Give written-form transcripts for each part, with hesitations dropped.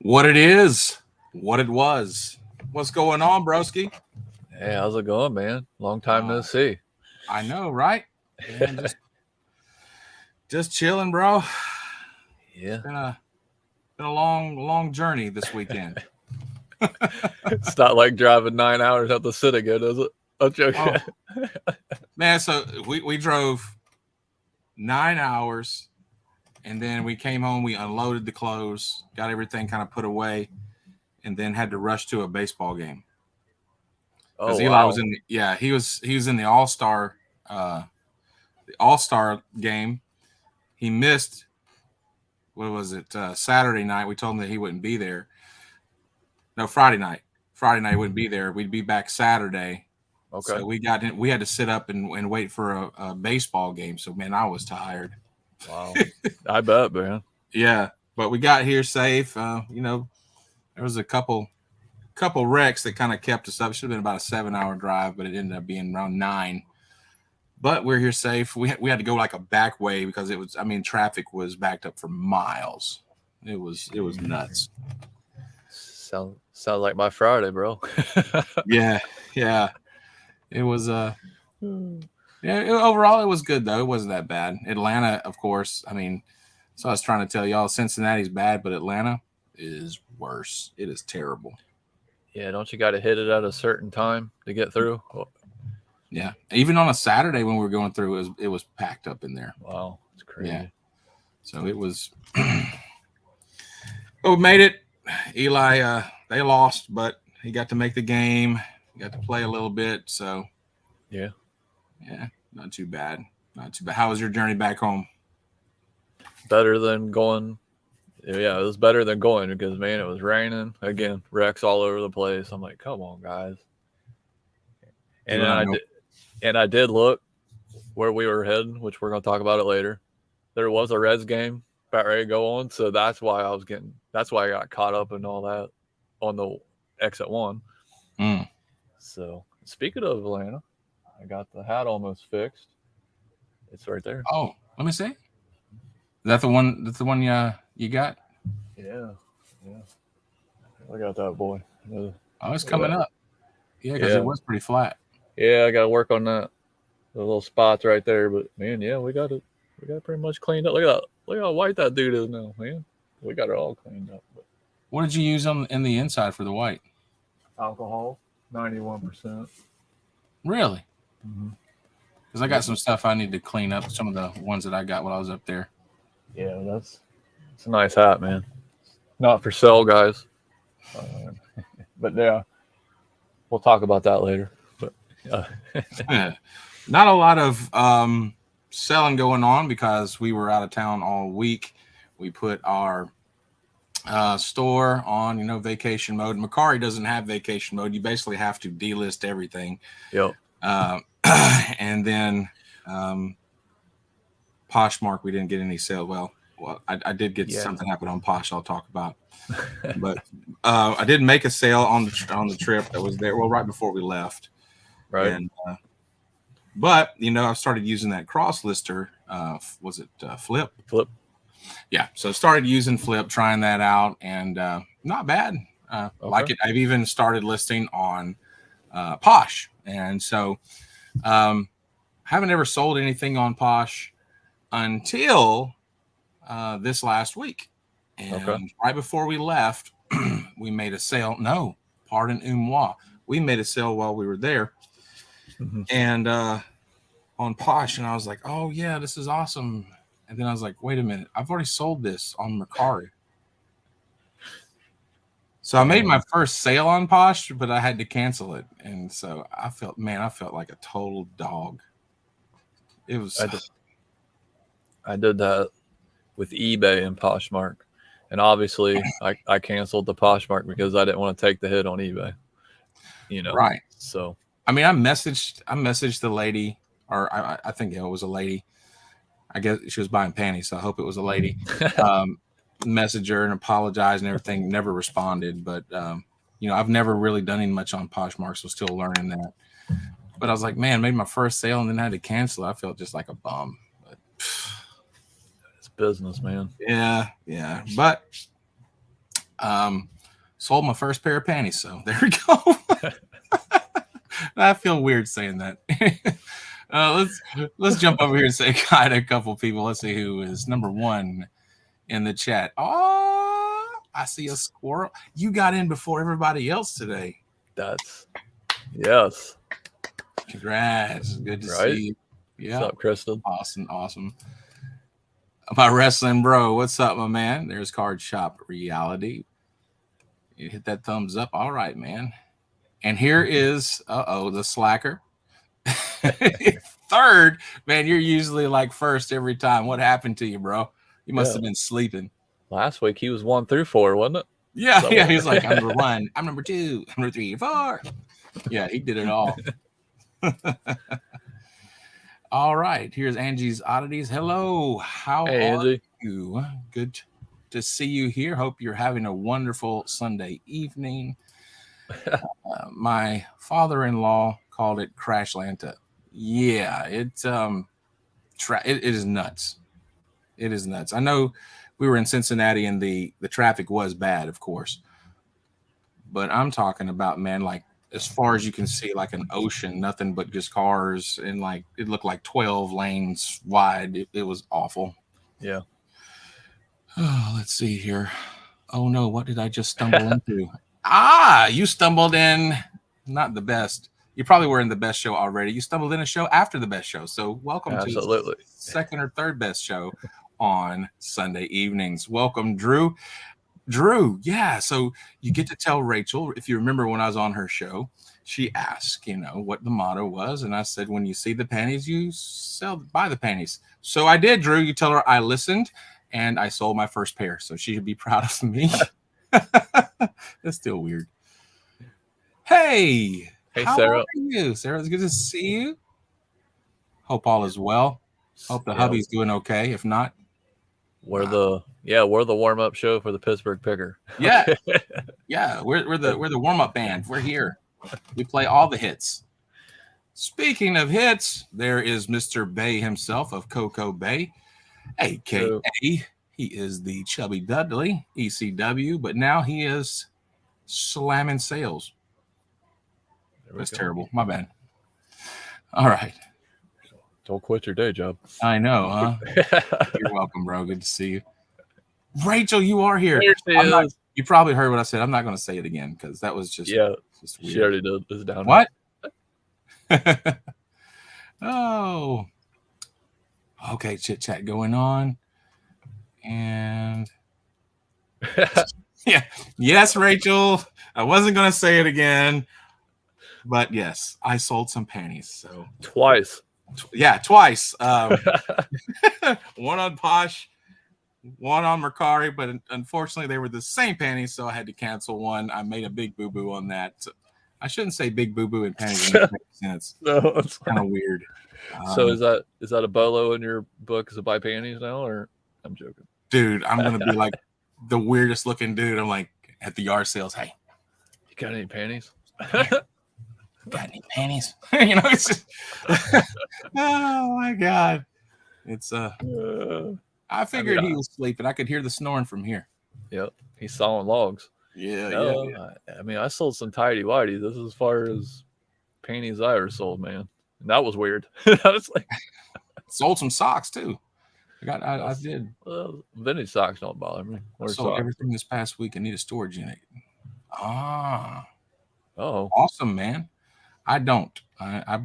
What it is, what it was. What's going on, broski? Hey, how's it going, man? Long time no Uh, see. I know, right? Man, just chilling, bro. It's Yeah, been a long journey this weekend. it's not like driving 9 hours out the city, good, is it? I'm joking. Oh man, so we drove 9 hours, and then we came home. We unloaded the clothes, got everything kind of put away, and then had to rush to a baseball game Oh because Eli was wow. in. He was in the All Star game. He missed. What was it? Saturday night. We told him that he wouldn't be there. No, Friday night. Friday night wouldn't be there. We'd be back Saturday. Okay. So we had to sit up and wait for a baseball game. So man, I was tired. Wow. I bet, man. Yeah, but we got here safe. There was a couple wrecks that kind of kept us up. It should have been about a 7 hour drive, but it ended up being around 9. But we're here safe. We had to go like a back way because it was. I mean, traffic was backed up for miles. It was nuts. Sounds like my Friday, bro. Yeah, yeah. It was. Yeah. Overall, it was good though. It wasn't that bad. Atlanta, of course. I mean, so I was trying to tell y'all, Cincinnati's bad, but Atlanta is worse. It is terrible. Yeah, don't you got to hit it at a certain time to get through? Yeah. Even on a Saturday when we were going through, it was packed up in there. Wow, it's crazy. Yeah. So it was. But we made it. Eli, they lost, but he got to make the game. He got to play a little bit. So Yeah. yeah, not too bad. Not too bad. How was your journey back home? Better than going. Yeah, it was better than going because man, it was raining again, wrecks all over the place. I'm like, come on, guys. You And and then I I know. did, and I did look where we were heading, which we're gonna talk about it later. There was a Reds game about ready to go on, so that's why I got caught up in all that on the exit one. Mm. So speaking of Atlanta, I got the hat almost fixed. It's right there. Oh, let me see. Is that the one? That's the one you got? Yeah, yeah. I got that boy. Oh, it's Yeah, coming up. Yeah, because it yeah, was pretty flat. yeah. I got to work on that. The little spots right there, but man, yeah, we got it. We got it pretty much cleaned up. Look at that. Look how white that dude is now, man. We got it all cleaned up. But What did you use on in the inside for the white? alcohol, 91%. Really? Mm-hmm. Because I got Yep. some stuff I need to clean up. Some of the ones that I got while I was up there. Yeah, it's a nice hat, man. Not for sale, guys. Uh, but yeah, we'll talk about that later. But uh, Not a lot of selling going on because we were out of town all week. We put our store on, vacation mode. Mercari doesn't have vacation mode. You basically have to delist everything. yep. Uh, and then Poshmark, we didn't get any sale. Well, I did get Yeah. something happen on Posh. I'll talk about, but I did make a sale on the trip that was there. Well, right before we left, Right. and but I've started using that cross lister. Was it Flip? Flip. Yeah, so started using Flip, trying that out, and not bad. Like Okay. it. I've even started listing on Posh, and so haven't ever sold anything on Posh until this last week. And Okay. right before we left, we made a sale. No, pardon moi. We made a sale while we were there, Mm-hmm. and on Posh, and I was like, "Oh yeah, this is awesome." And then I was like, "Wait a minute, I've already sold this on Mercari." So I made my Dang. first sale on Posh, but I had to cancel it, and so I felt like a total dog. It was, I did, I did that with eBay and Poshmark, and obviously I canceled the Poshmark because I didn't want to take the hit on eBay. You know. right. So I mean, I messaged the lady, or I think it was a lady. I guess she was buying panties, so I hope it was a lady. Um, Message her and apologize and everything. Never responded, but I've never really done any much on Poshmark, so still learning that. But I was like, man, made my first sale and then had to cancel it. I felt just like a bum. But it's business, man. yeah. But Sold my first pair of panties. So there we go. I feel weird saying that. Let's jump over here and say hi to a couple people. Let's see who is number one in the chat. Oh, I see a squirrel. You got in before everybody else today. Yes. Congrats. Good to Right? see you. Yeah. What's up, Kristen? Awesome. My wrestling bro. What's up, my man? There's Card Shop Reality. You hit that thumbs up. All right, man. And here is the slacker. Third, man, you're usually like first every time. What happened to you, bro? You must have been sleeping. Last week he was 1 through 4, wasn't it? Yeah. He's like, I'm number 1, I'm number 2, I'm number 3, 4. Yeah, he did it all. All right. Here's Angie's Oddities. Hello. How are Angie. you? Good to see you here. Hope you're having a wonderful Sunday evening. My father-in-law called it Crashlanta. Yeah, it is nuts. It is nuts. I know we were in Cincinnati and the traffic was bad, of course. But I'm talking about, man, like as far as you can see, like an ocean, nothing but just cars, and like it looked like 12 lanes wide. It was awful. Yeah. Oh, let's see here. Oh no, what did I just stumble into? You stumbled in not the best. You probably were in the best show already. You stumbled in a show after the best show. So welcome to the second or third best show on Sunday evenings. Welcome, Drew. Yeah. So you get to tell Rachel, if you remember when I was on her show, she asked, what the motto was. And I said, when you see the panties, you buy the panties. So I did, Drew. You tell her I listened and I sold my first pair. So she should be proud of me. That's still weird. Hey, how Sarah. are you? Sarah, it's good to see you. Hope all is well. Hope the hubby's doing okay. If not, we're the warm-up show for the Pittsburgh Picker. Yeah. Yeah, we're the warm-up band. We're here. We play all the hits. Speaking of hits, there is Mr. Bay himself of Coco Bay, aka he is the Chubby Dudley, ECW, but now he is slamming sales. That's terrible. My bad. All right. Don't quit your day job. I know, huh? You're welcome, bro. Good to see you. Rachel, you are here. You probably heard what I said. I'm not going to say it again because that was just weird. She already did. It's down. What? Oh. Okay, chit chat going on. And yeah. Yes, Rachel. I wasn't going to say it again. But yes, I sold some panties. So twice. Twice. One on Posh, one on Mercari, but unfortunately they were the same panties, so I had to cancel one. I made a big boo-boo on that. So I shouldn't say big boo-boo in panties. No, it's kind of weird. So is that a bolo in your book to buy panties now, or I'm joking? Dude, I'm gonna be like the weirdest looking dude. I'm like at the yard sales. Hey, you got any panties? Got any panties? It's just oh my god. It's I figured he was sleeping. I could hear the snoring from here. Yep. He's sawing logs. Yeah. I mean, I sold some tidy whities. This is as far as panties I ever sold, man. And that was weird. I was like sold some socks too. I did. Well, vintage socks don't bother me. I sold everything this past week. I need a storage unit. Oh, awesome, man. I don't. I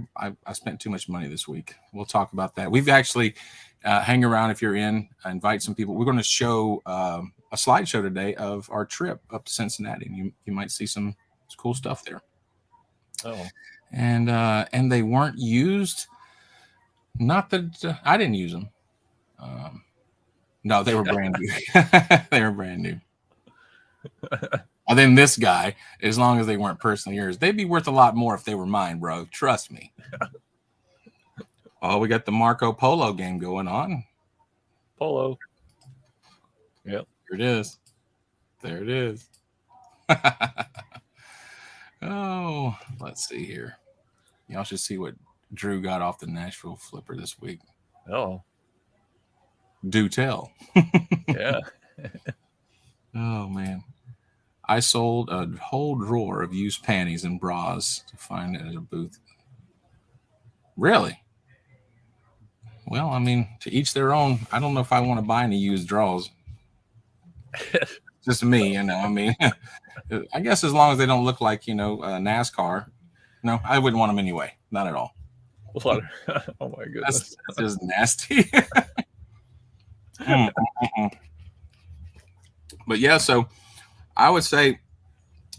spent too much money this week. We'll talk about that. We've actually hang around if you're in. Invite some people. We're going to show a slideshow today of our trip up to Cincinnati, and you might see some cool stuff there. Oh, and they weren't used. Not that I didn't use them. No, they were brand new. They were brand new. And then this guy, as long as they weren't personally yours, they'd be worth a lot more if they were mine, bro. Trust me. Oh, we got the Marco Polo game going on. Polo. Yep. There it is. There it is. Oh, let's see here. Y'all should see what Drew got off the Nashville Flipper this week. Oh. Do tell. Yeah. Oh, man. I sold a whole drawer of used panties and bras to find it at a booth. Really? Well, I mean, to each their own. I don't know if I want to buy any used drawers. Just me, you know. I mean, I guess as long as they don't look like, NASCAR. No, I wouldn't want them anyway. Not at all. Oh my goodness. That's just nasty. Mm, mm, mm. But yeah, so I would say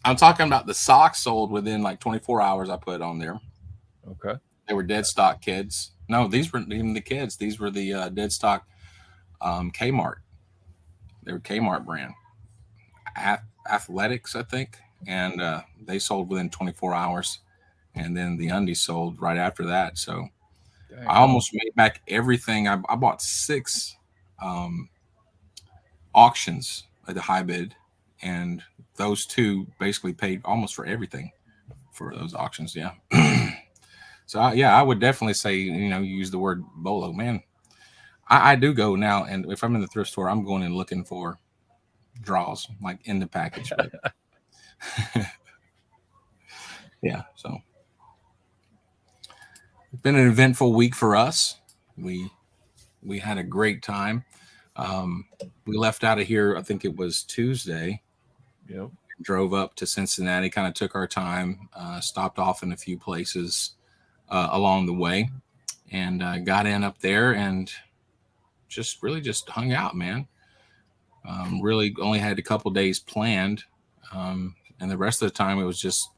I'm talking about the socks sold within like 24 hours. I put on there. Okay. They were dead stock kids. No, these weren't even the kids. These were the dead stock Kmart. They were Kmart brand. Athletics, I think. And they sold within 24 hours. And then the undies sold right after that. So Dang. I almost made back everything. I bought 6 auctions at the high bid. And those 2 basically paid almost for everything for those auctions. Yeah. So I would definitely say, use the word bolo, man. I do go now, and if I'm in the thrift store, I'm going and looking for draws like in the package. Yeah, so it's been an eventful week for us. We had a great time. We left out of here, I think it was Tuesday. Yep. Drove up to Cincinnati, kind of took our time, stopped off in a few places along the way, and got in up there and just hung out, man. Really only had a couple days planned, and the rest of the time it was just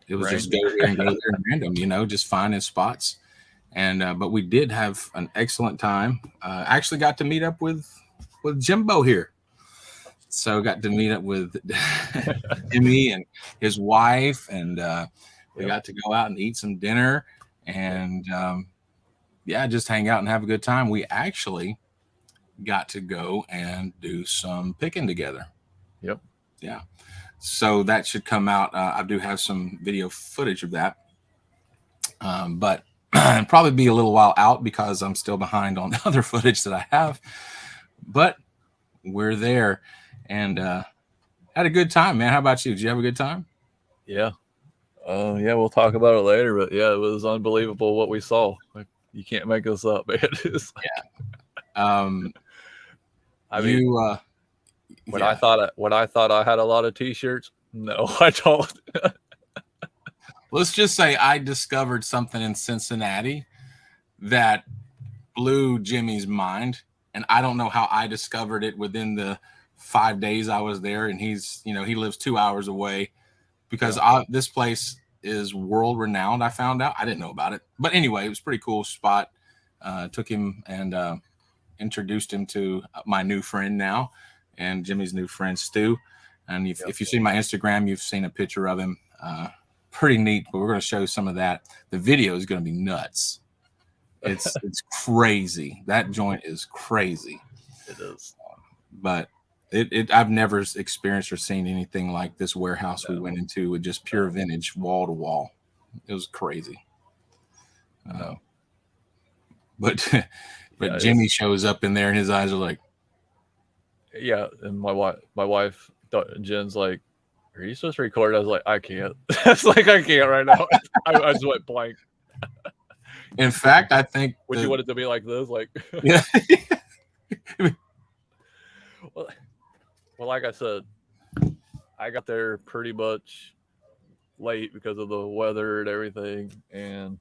go here and go there and random, just finding spots. And but we did have an excellent time. Actually got to meet up with Jimbo here. So got to meet up with Jimmy and his wife, and we got to go out and eat some dinner, and just hang out and have a good time. We actually got to go and do some picking together. Yep. Yeah. So that should come out. I do have some video footage of that, but probably be a little while out because I'm still behind on the other footage that I have. But we're there, and had a good time, man. How about you? Did you have a good time? Yeah. Yeah, we'll talk about it later, but yeah, it was unbelievable what we saw. Like, you can't make this up, man. I mean, when I thought I had a lot of t-shirts, no, I don't. Let's just say I discovered something in Cincinnati that blew Jimmy's mind, and I don't know how I discovered it within the 5 days I was there, and he lives 2 hours away, because this place is world renowned. I found out. I didn't know about it, but anyway, it was a pretty cool spot. Took him and introduced him to my new friend now, and Jimmy's new friend Stu. And if you've seen my Instagram, you've seen a picture of him. Pretty neat, but we're going to show some of that. The video is going to be nuts. It's crazy. That joint is crazy. It is. But I've never experienced or seen anything like this warehouse we went into with just pure vintage wall to wall. It was crazy. But Jimmy shows up in there and his eyes are like, yeah. And my wife Jen's like, are you supposed to record? I was like, I can't. It's like, I can't right now. I just went blank. In fact, I think would you want it to be like this? Like, yeah. Well, like I said, I got there pretty much late because of the weather and everything, and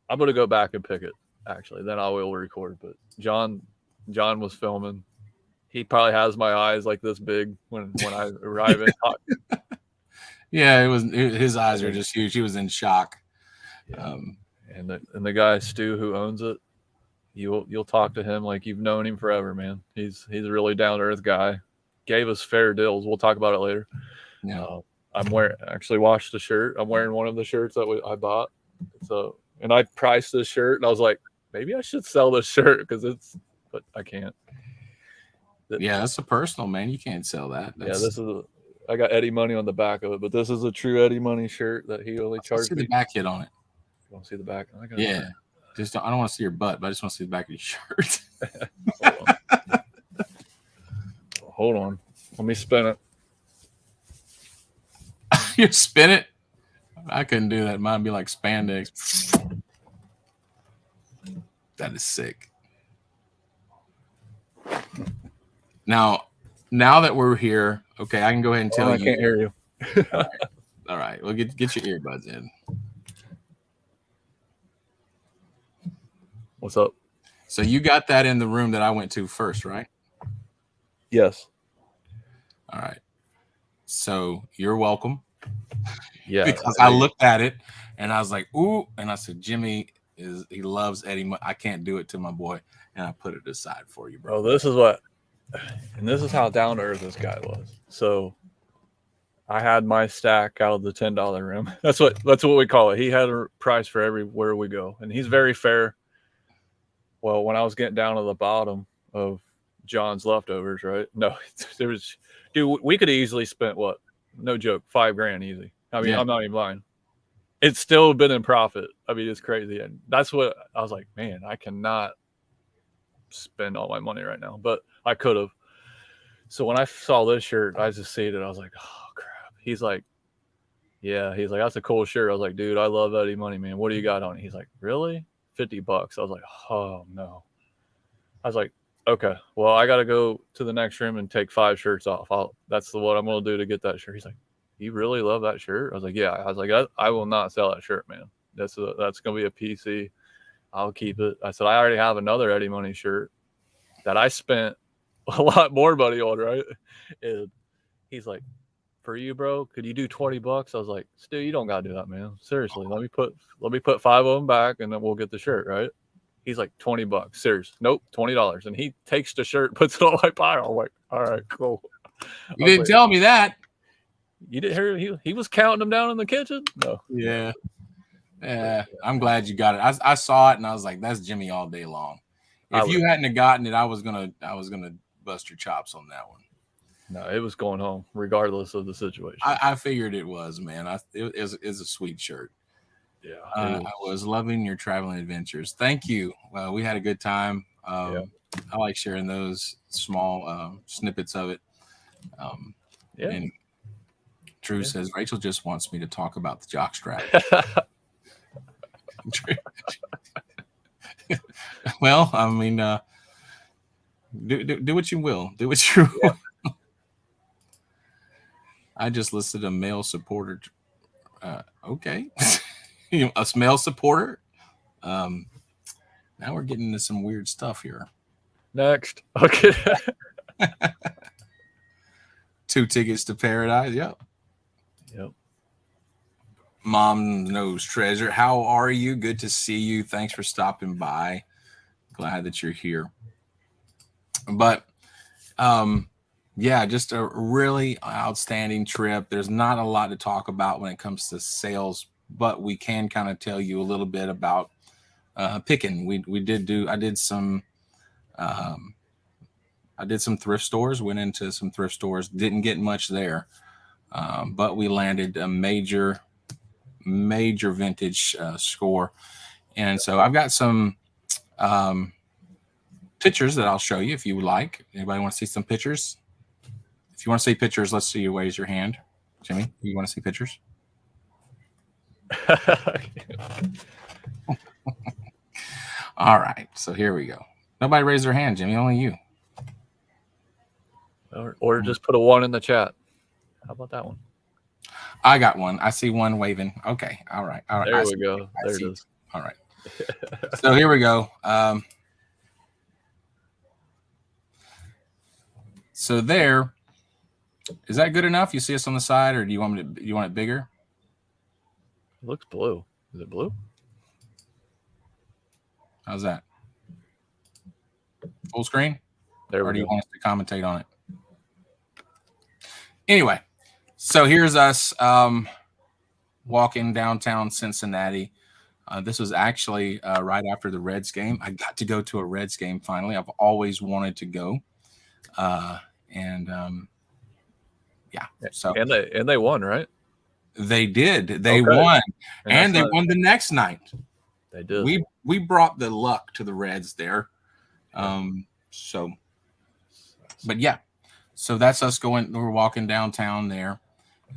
I'm gonna go back and pick it. Actually, then I will record. But John was filming. He probably has my eyes like this big when I arrive in. Yeah, his eyes are just huge. He was in shock. Yeah. And the guy Stu who owns it, you'll talk to him like you've known him forever, man. He's a really down to earth guy. Gave us fair deals. We'll talk about it later. Yeah. Actually washed the shirt. I'm wearing one of the shirts that I bought. So, and I priced this shirt, and I was like, maybe I should sell this shirt but I can't. Yeah, that's a personal, man. You can't sell that. I got Eddie Money on the back of it, but this is a true Eddie Money shirt that he only charged me. See the back hit on it. You want to see the back? Yeah. I don't want to see your butt, but I just want to see the back of your shirt. Hold on. Let me spin it. You spin it. I couldn't do that. Mine'd be like spandex. That is sick. Now that we're here, okay, I can go ahead and tell I you. can't hear you. All right. Well, get your earbuds in. What's up? So you got that in the room that I went to first, right? Yes. All right. So you're welcome. Yeah. Because I looked at it and I was like, ooh, and I said, Jimmy he loves Eddie. I can't do it to my boy, and I put it aside for you, bro. Oh, this is how down to earth this guy was. So I had my stack out of the $10 room. That's what we call it. He had a price for everywhere we go, and he's very fair. Well, when I was getting down to the bottom of John's leftovers, right? No, there was, dude, we could have easily spent what? No joke, $5,000 easy. I mean, yeah. I'm not even lying. It's still been in profit. I mean, it's crazy. And that's what I was like, man, I cannot spend all my money right now, but I could have. So when I saw this shirt, I just seen it. I was like, oh, crap. He's like, yeah. He's like, that's a cool shirt. I was like, dude, I love Eddie Money, man. What do you got on it? He's like, really? $50. I was like, oh, no. I was like, okay, well, I got to go to the next room and take 5 shirts off. That's what I'm going to do to get that shirt. He's like, you really love that shirt? I was like, yeah. I was like, I will not sell that shirt, man. That's going to be a PC. I'll keep it. I said, I already have another Eddie Money shirt that I spent a lot more money on, right? And he's like, for you, bro, could you do $20? I was like, Stu, you don't got to do that, man. Seriously, let me put 5 of them back and then we'll get the shirt, right? He's like, $20. Serious. Nope, $20. And he takes the shirt, puts it on my pile. I'm like, all right, cool. You didn't tell me that. You didn't hear he was counting them down in the kitchen? No. Yeah. Yeah. I'm glad you got it. I saw it and I was like, that's Jimmy all day long. If you hadn't have gotten it, I was gonna bust your chops on that one. No, it was going home, regardless of the situation. I figured it was, man. It was a sweet shirt. Yeah, I was loving your traveling adventures. Thank you. We had a good time. I like sharing those small snippets of it. And Drew says Rachel just wants me to talk about the jockstrap. Well, I mean, do what you will. Do what you will. I just listed a male supporter. Okay. A male supporter. Now we're getting into some weird stuff here. Next. Okay. 2 tickets to paradise. Yep. Mom knows treasure. How are you? Good to see you. Thanks for stopping by. Glad that you're here. But just a really outstanding trip. There's not a lot to talk about when it comes to sales, but we can kind of tell you a little bit about picking. I did some thrift stores, went into some thrift stores, didn't get much there. But we landed a major vintage score. And so I've got some pictures that I'll show you if you would like. Anybody want to see some pictures? If you want to see pictures, let's see you raise your hand. Jimmy, you want to see pictures? All right. So here we go. Nobody raised their hand, Jimmy. Only you. Or just put a 1 in the chat. How about that one? I got one. I see one waving. Okay. All right. There we go. There it is. All right. So here we go. So there. Is that good enough? You see us on the side, or do you want it bigger? It looks blue. Is it blue? How's that? Full screen? There we go. Do you want us to commentate on it? Anyway, so here's us walking downtown Cincinnati. This was actually right after the Reds game. I got to go to a Reds game finally. I've always wanted to go. So and they won, right? They did. They won, and they won the next night. They did. We brought the luck to the Reds there. So that's us going. We're walking downtown there,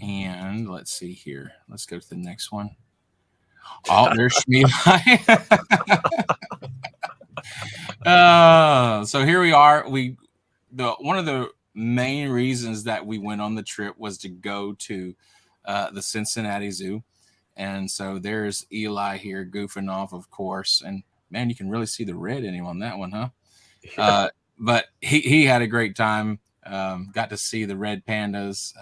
And let's see here. Let's go to the next one. Oh, there's Shmi. So here we are. One of the main reasons that we went on the trip was to go to the Cincinnati Zoo. And so there's Eli here goofing off, of course. And man, you can really see the red in him on that one, huh? But he had a great time. Got to see the red pandas.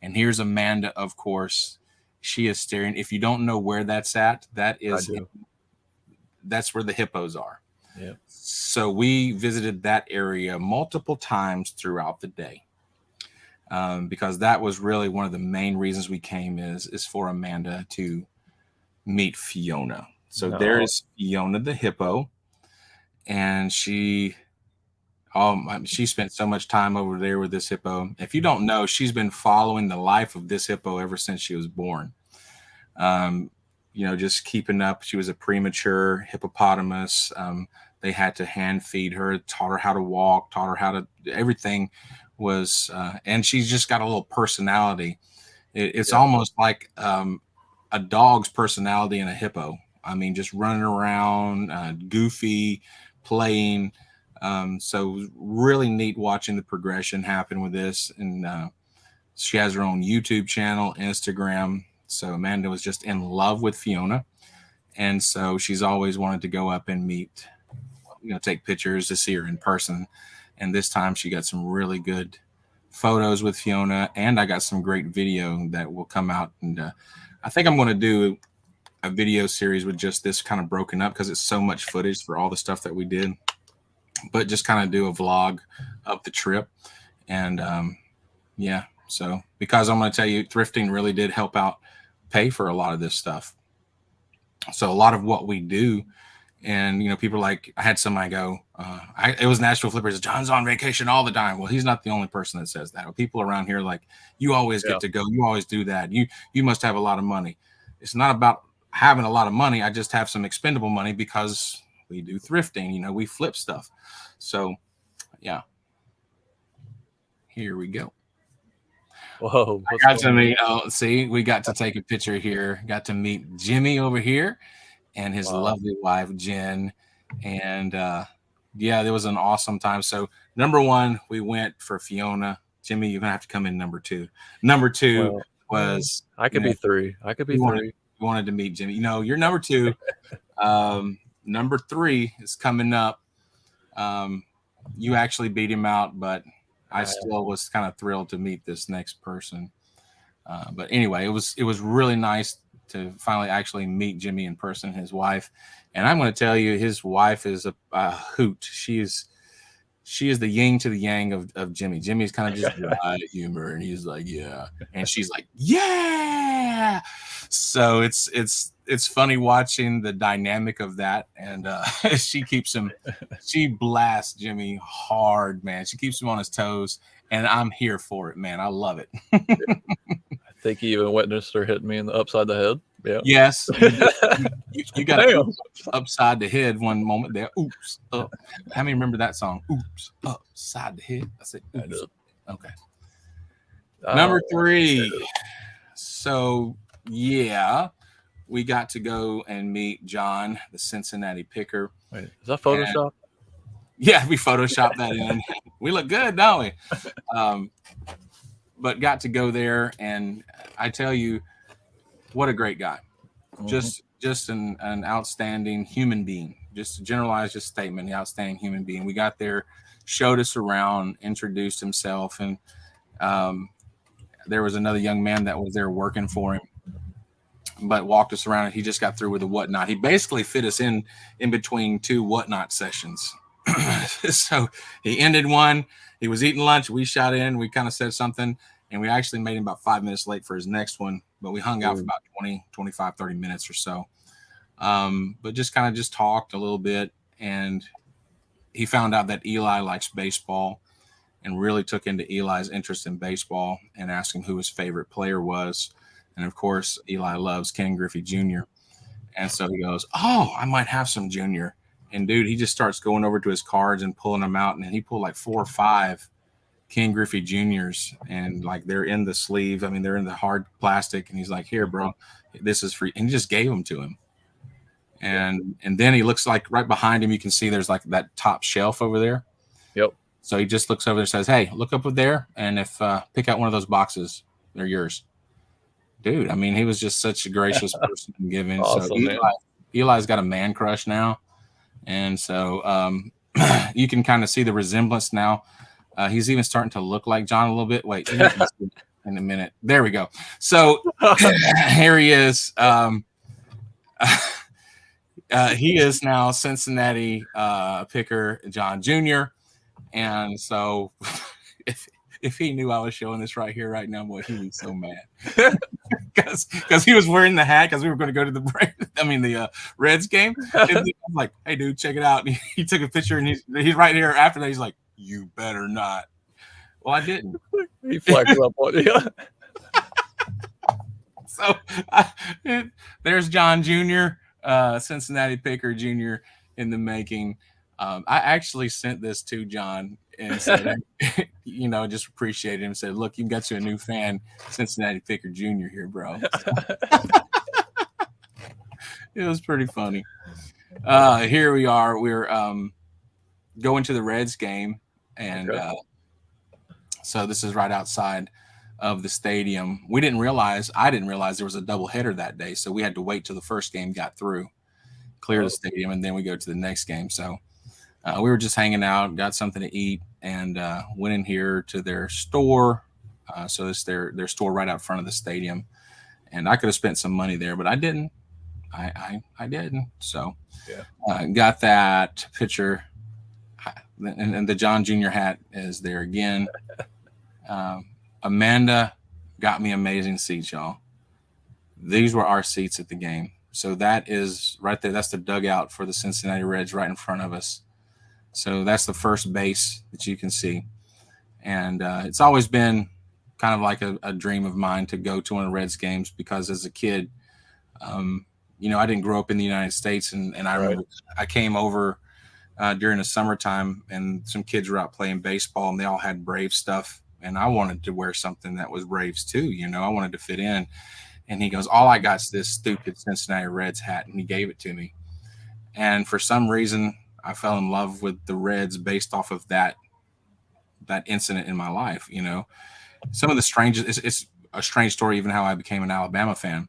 And here's Amanda, of course. She is staring. If you don't know where that's at, that's where the hippos are. Yeah. So we visited that area multiple times throughout the day. Because that was really one of the main reasons we came is for Amanda to meet Fiona. So there is Fiona the hippo, and she spent so much time over there with this hippo. If you don't know, she's been following the life of this hippo ever since she was born. Just keeping up. She was a premature hippopotamus. They had to hand feed her, taught her how to walk, taught her how to everything was, and she's just got a little personality. It's almost like a dog's personality in a hippo. I mean, just running around, goofy, playing. So really neat watching the progression happen with this. And she has her own YouTube channel, Instagram. So Amanda was just in love with Fiona. And so she's always wanted to go up and meet, take pictures to see her in person. And this time she got some really good photos with Fiona. And I got some great video that will come out. And I think I'm going to do a video series with just this kind of broken up because it's so much footage for all the stuff that we did. But just kind of do a vlog of the trip. And so because I'm going to tell you, thrifting really did help out pay for a lot of this stuff. So a lot of what we do, and people like, I had somebody go, it was Nashville Flippers, John's on vacation all the time. Well, he's not the only person that says that. People around here like, you always get to go, you always do that, you must have a lot of money. It's not about having a lot of money. I just have some expendable money because we do thrifting, we flip stuff. So yeah, here we go. Whoa! I got to meet. See, we got to take a picture here. Got to meet Jimmy over here, and his lovely wife Jen, and there was an awesome time. So number one, we went for Fiona. Jimmy, you're gonna have to come in number two. Number two was I could be three. I could be three. You wanted to meet Jimmy. You're number two. Number three is coming up. You actually beat him out, but I still was kind of thrilled to meet this next person. But anyway, it was really nice to finally actually meet Jimmy in person, his wife. And I'm going to tell you, his wife is a hoot. She is the yin to the yang of Jimmy. Jimmy's kind of just dry humor, and he's like, yeah. And she's like, yeah. So it's funny watching the dynamic of that. And she blasts Jimmy hard, man. She keeps him on his toes, and I'm here for it, man. I love it. I think you even witnessed her hitting me in the upside the head. Yeah. Yes. You got upside the head one moment there. Oops. How many remember that song? Oops. Upside the head. I said, oops. Okay. Number three. So yeah, we got to go and meet John, the Cincinnati picker. Wait, is that Photoshop? Yeah, we photoshopped that in. We look good, don't we? But got to go there, and I tell you, what a great guy. Mm-hmm. Just an outstanding human being. Just a generalized statement, the outstanding human being. We got there, showed us around, introduced himself, and there was another young man that was there working for him, but walked us around, and he just got through with a whatnot. He basically fit us in between two whatnot sessions. So he ended one. He was eating lunch. We shot in. We kind of said something, and we actually made him about 5 minutes late for his next one, but we hung out for about 20, 25, 30 minutes or so. But just talked a little bit, and he found out that Eli likes baseball and really took into Eli's interest in baseball and asked him who his favorite player was. And of course, Eli loves Ken Griffey Jr. And so he goes, oh, I might have some Junior. And dude, he just starts going over to his cards and pulling them out. And he pulled like 4 or 5 Ken Griffey Juniors, and like they're in the sleeve. I mean, they're in the hard plastic, and he's like, "Here, bro, this is free," and he just gave them to him. And then he looks like right behind him, you can see there's like that top shelf over there. Yep. So he just looks over there and says, "Hey, look up there, and if pick out one of those boxes, they're yours." Dude, I mean, he was just such a gracious person and giving. Awesome, So man. Eli's got a man crush now, and so you can kind of see the resemblance now. He's even starting to look like John a little bit. Wait, in a minute. There we go. So here he is. He is now Cincinnati picker John Jr. And so if he knew I was showing this right here, right now, boy, he was so mad because he was wearing the hat because we were going to go to the Reds game. And I'm like, "Hey, dude, check it out." And he took a picture, and he's right here after that. He's like, "You better not." Well, I didn't. He flexed up on you. So there's John Jr., Cincinnati picker Jr. in the making. I actually sent this to John and said, just appreciated him. Said, "Look, you got you a new fan, Cincinnati picker Jr. here, bro." It was pretty funny. Here we are. We're going to the Reds game, and so this is right outside of the stadium. I didn't realize there was a doubleheader that day, so we had to wait till the first game got through, clear the stadium, and then we go to the next game. So we were just hanging out, got something to eat, and went in here to their store. So it's their store right out front of the stadium, and I could have spent some money there, but I didn't. I didn't. So got that picture, and the John Jr. hat is there again. Amanda got me amazing seats, y'all. These were our seats at the game. So that is right there. That's the dugout for the Cincinnati Reds right in front of us. So that's the first base that you can see. And it's always been kind of like a dream of mine to go to one of the Reds games because as a kid, I didn't grow up in the United States. And I remember I came over during the summertime and some kids were out playing baseball and they all had Brave stuff. And I wanted to wear something that was Braves too. I wanted to fit in. And he goes, "All I got is this stupid Cincinnati Reds hat." And he gave it to me. And for some reason, I fell in love with the Reds based off of that incident in my life. Some of the strangest, it's a strange story, even how I became an Alabama fan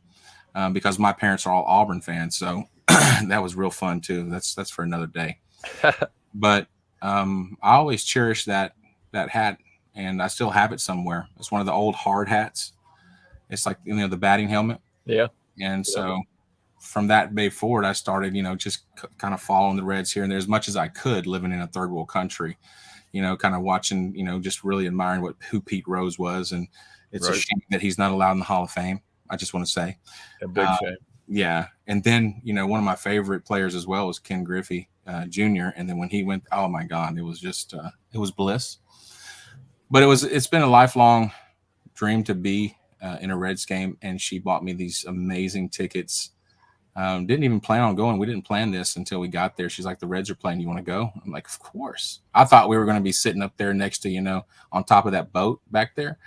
because my parents are all Auburn fans. So that was real fun too. That's for another day. But I always cherished that hat. And I still have it somewhere. It's one of the old hard hats. It's like, the batting helmet. Yeah. And so from that day forward, I started, just kind of following the Reds here and there as much as I could living in a third world country, kind of watching, just really admiring who Pete Rose was. And it's a shame that he's not allowed in the Hall of Fame. I just want to say. A big shame. Yeah. And then, one of my favorite players as well was Ken Griffey Jr. And then when he went, oh my God, it was just, it was bliss. But it's been a lifelong dream to be in a Reds game, and she bought me these amazing tickets. Didn't even plan on going. We didn't plan this until we got there. She's like, "The Reds are playing. You want to go?" I'm like, "Of course." I thought we were going to be sitting up there next to, on top of that boat back there.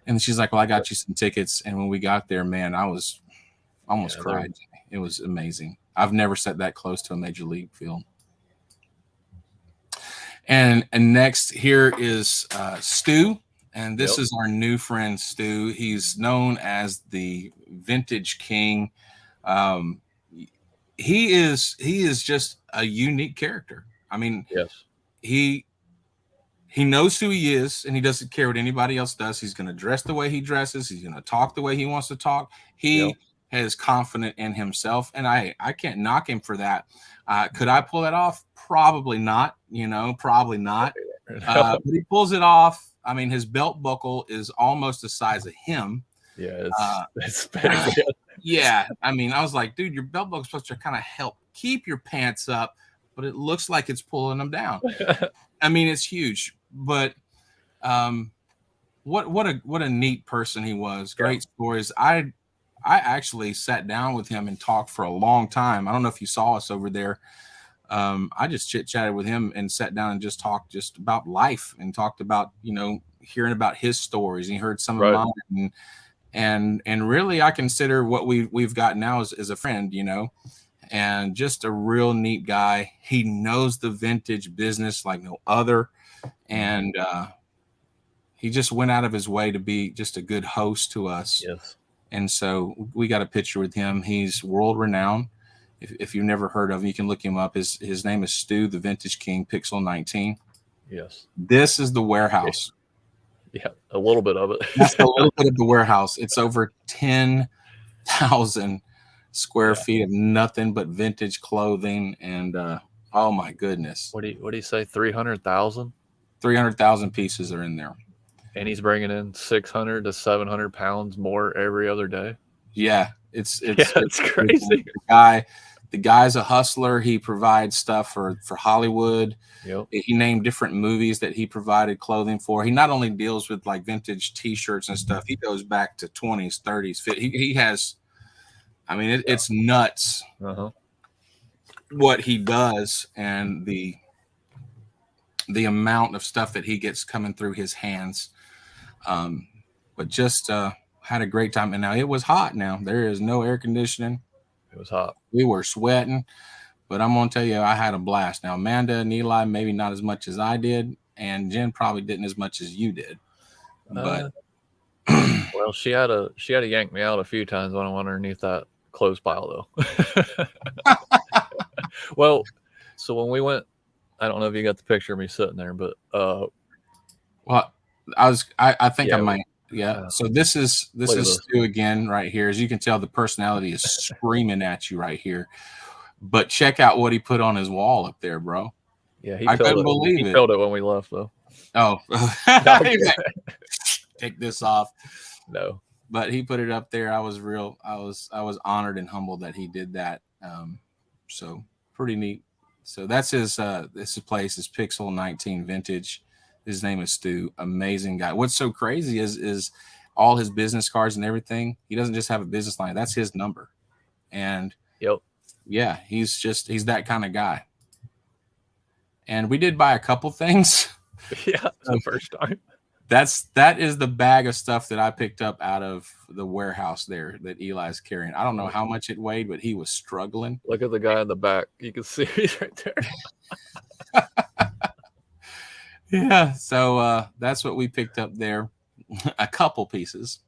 And she's like, "Well, I got you some tickets." And when we got there, man, I was almost cried. It was amazing. I've never sat that close to a major league field. And next here is Stu, and this is our new friend Stu. He's known as the Vintage King. He is just a unique character. I mean, he knows who he is, and he doesn't care what anybody else does. He's going to dress the way he dresses. He's going to talk the way he wants to talk. He is confident in himself, and I can't knock him for that. Could I pull that off? Probably not, probably not. But he pulls it off. I mean, his belt buckle is almost the size of him. Yeah, it's big. Yeah. I mean, I was like, dude, your belt buckle is supposed to kind of help keep your pants up, but it looks like it's pulling them down. I mean, it's huge. But what a neat person he was. Great stories. I actually sat down with him and talked for a long time. I don't know if you saw us over there I just chit chatted with him and sat down and just talked just about life and talked about, hearing about his stories. And he heard some of Right. mine, and really I consider what we've got now as a friend, and just a real neat guy. He knows the vintage business like no other. And he just went out of his way to be just a good host to us. Yes. And so we got a picture with him. He's world renowned. If you've never heard of him, you can look him up. His name is Stu, the Vintage King, Pixel 19. Yes. This is the warehouse. Yeah, a little bit of it. That's a little bit of the warehouse. It's over 10,000 square feet of nothing but vintage clothing. And oh my goodness. What do you say? 300,000? 300,000 pieces are in there. And he's bringing in 600 to 700 pounds more every other day. Yeah, it's crazy. The guy's a hustler. He provides stuff for Hollywood. Yep. He named different movies that he provided clothing for. He not only deals with like vintage T-shirts and stuff. He goes back to 20s, 30s. He has. I mean, it's nuts what he does, and the amount of stuff that he gets coming through his hands. But just had a great time. And now it was hot. Now there is no air conditioning. It was hot. We were sweating, but I'm gonna tell you, I had a blast. Now Amanda and Eli maybe not as much as I did, and Jen probably didn't as much as you did. But well, she had to yank me out a few times when I went underneath that clothes pile, though. Well, so when we went, I don't know if you got the picture of me sitting there, but well, I think I might. Yeah. So this is Stu again right here. As you can tell, the personality is screaming at you right here. But check out what he put on his wall up there, bro. Yeah, I couldn't believe it. He filled it when we left, though. Oh, take this off. No, but he put it up there. I was honored and humbled that he did that. So pretty neat. So that's his place is Pixel 19 Vintage. His name is Stu. Amazing guy. What's so crazy is all his business cards and everything. He doesn't just have a business line. That's his number. And yeah, he's that kind of guy. And we did buy a couple things. Yeah, the first time. That is the bag of stuff that I picked up out of the warehouse there that Eli's carrying. I don't know how much it weighed, but he was struggling. Look at the guy in the back. You can see he's right there. Yeah, so that's what we picked up there, a couple pieces.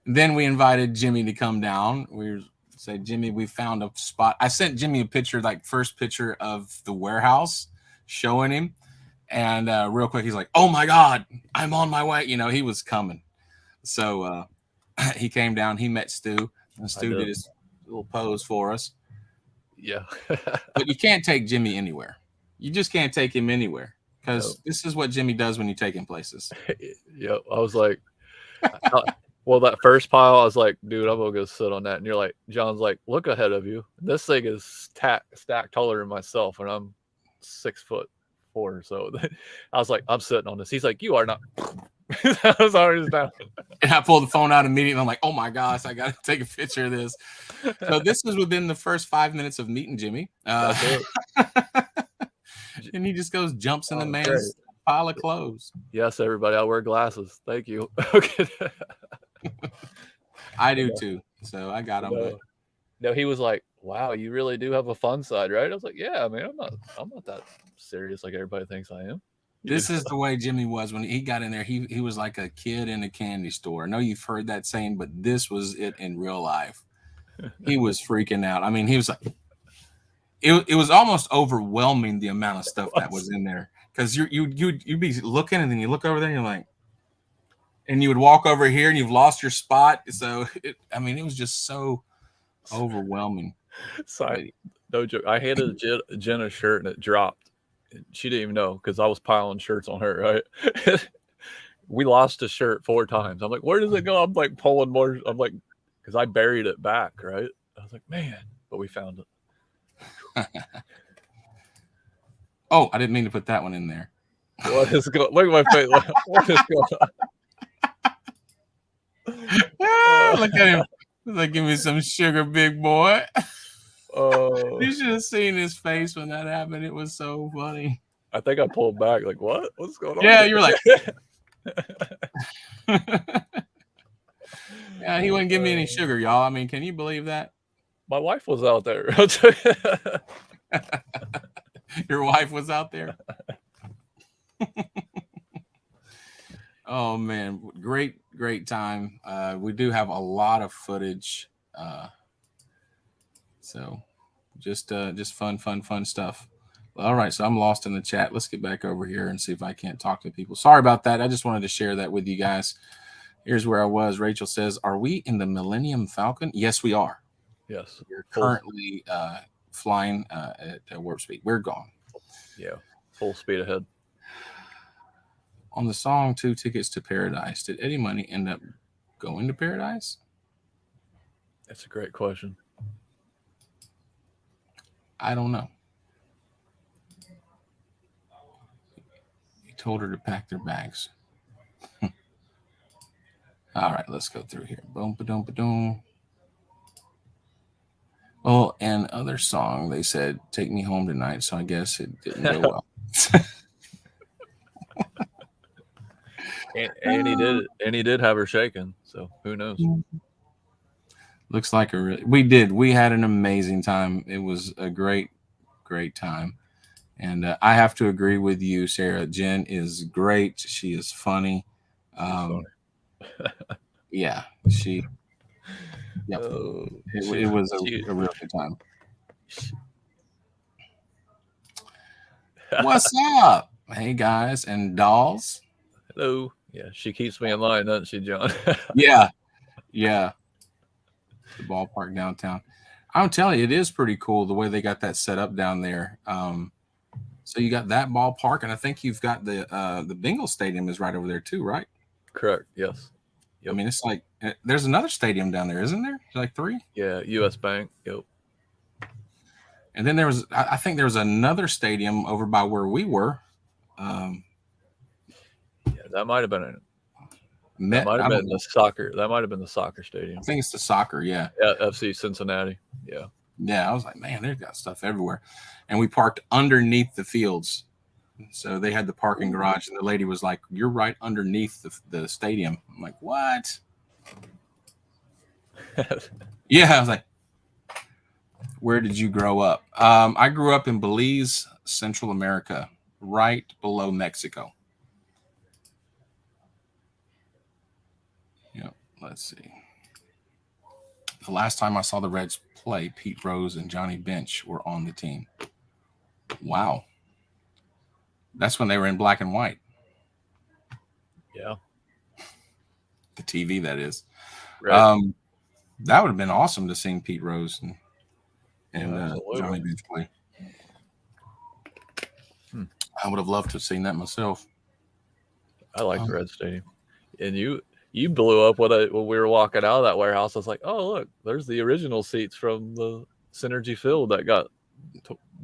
Then we invited Jimmy to come down. We said, Jimmy, we found a spot. I sent Jimmy a picture, like first picture of the warehouse, showing him. And real quick, he's like, oh, my God, I'm on my way. He was coming. So he came down. He met Stu. And Stu did his little pose for us. Yeah. But you can't take Jimmy anywhere. You just can't take him anywhere because this is what Jimmy does when you take him places. Yeah, I was like, well, that first pile, I was like, dude, I'm going to go sit on that. And you're like, John's like, look ahead of you. This thing is stacked taller than myself, and I'm 6'4". So I was like, I'm sitting on this. He's like, you are not. I was already down. And I pulled the phone out immediately. I'm like, oh my gosh, I got to take a picture of this. So this was within the first 5 minutes of meeting Jimmy. And he just jumps in the man's pile of clothes. Yes, everybody, I wear glasses. Thank you. Okay. I do too. So I got him. No, he was like, wow, you really do have a fun side, right? I was like, yeah, man, I'm not that serious like everybody thinks I am. This is the way Jimmy was when he got in there. He was like a kid in a candy store. I know you've heard that saying, but this was it in real life. He was freaking out. I mean, he was like, it was almost overwhelming the amount of stuff that was in there, because you'd be looking and then you look over there and you're like, and you would walk over here and you've lost your spot. So it was just so overwhelming. Sorry, no joke. I handed Jen a shirt and it dropped. She didn't even know because I was piling shirts on her. Right, we lost a shirt 4 times. I'm like, where does it go? I'm like pulling more. I'm like, because I buried it back. Right, I was like, man, but we found it. Oh, I didn't mean to put that one in there. What is going? Look at my face. What is going on? Look at him. He's like, give me some sugar, big boy. Oh, You should have seen his face when that happened. It was so funny. I think I pulled back. Like, what? What's going on? Yeah, you were like, yeah, he wouldn't give me any sugar, y'all. I mean, can you believe that? My wife was out there. Your wife was out there. Oh man, great time. We do have a lot of footage. So just fun stuff. All right, so I'm lost in the chat. Let's get back over here and see if I can't talk to people. Sorry about that. I just wanted to share that with you guys. Here's where I was. Rachel says, "Are we in the Millennium Falcon?" Yes, we are. Yes, We're currently flying at warp speed. We're gone. Yeah, full speed ahead. On the song 2 Tickets to Paradise, did Eddie Money end up going to paradise? That's a great question. I don't know. He told her to pack their bags. All right, let's go through here. Boom, ba-dum, ba-dum. Oh, and other song, they said, "Take Me Home Tonight," so I guess it didn't go well. And he did have her shaking, so who knows? Looks like we had an amazing time. It was a great time. And I have to agree with you, Sarah. Jen is great. She is funny. Funny. Yeah, she. Yep. It was a real good time. What's up? Hey guys and dolls. Hello. Yeah, she keeps me in line, doesn't she, John? Yeah. The ballpark downtown. I'm telling you, it is pretty cool the way they got that set up down there. So you got that ballpark, and I think you've got the Bengals stadium is right over there too, right? Correct. Yes. Yep. I mean, it's like there's another stadium down there, isn't there? Like 3? Yeah, U.S. Bank. Yep. And then I think there was another stadium over by where we were. Yeah, that might have been That might have been the soccer. That might have been the soccer stadium. I think it's the soccer. Yeah. FC Cincinnati. Yeah. Yeah. I was like, man, they've got stuff everywhere, and we parked underneath the fields. So they had the parking garage, and the lady was like, "You're right underneath the stadium." I'm like, "What?" Yeah, I was like, "Where did you grow up?" I grew up in Belize, Central America, right below Mexico. Yeah, let's see. The last time I saw the Reds play, Pete Rose and Johnny Bench were on the team. Wow. That's when they were in black and white. Yeah. The TV, that is. Right. That would have been awesome to see Pete Rose and Johnny Bench play. I would have loved to have seen that myself. I like the Red Stadium. And you blew up when we were walking out of that warehouse. I was like, oh, look, there's the original seats from the Synergy Field that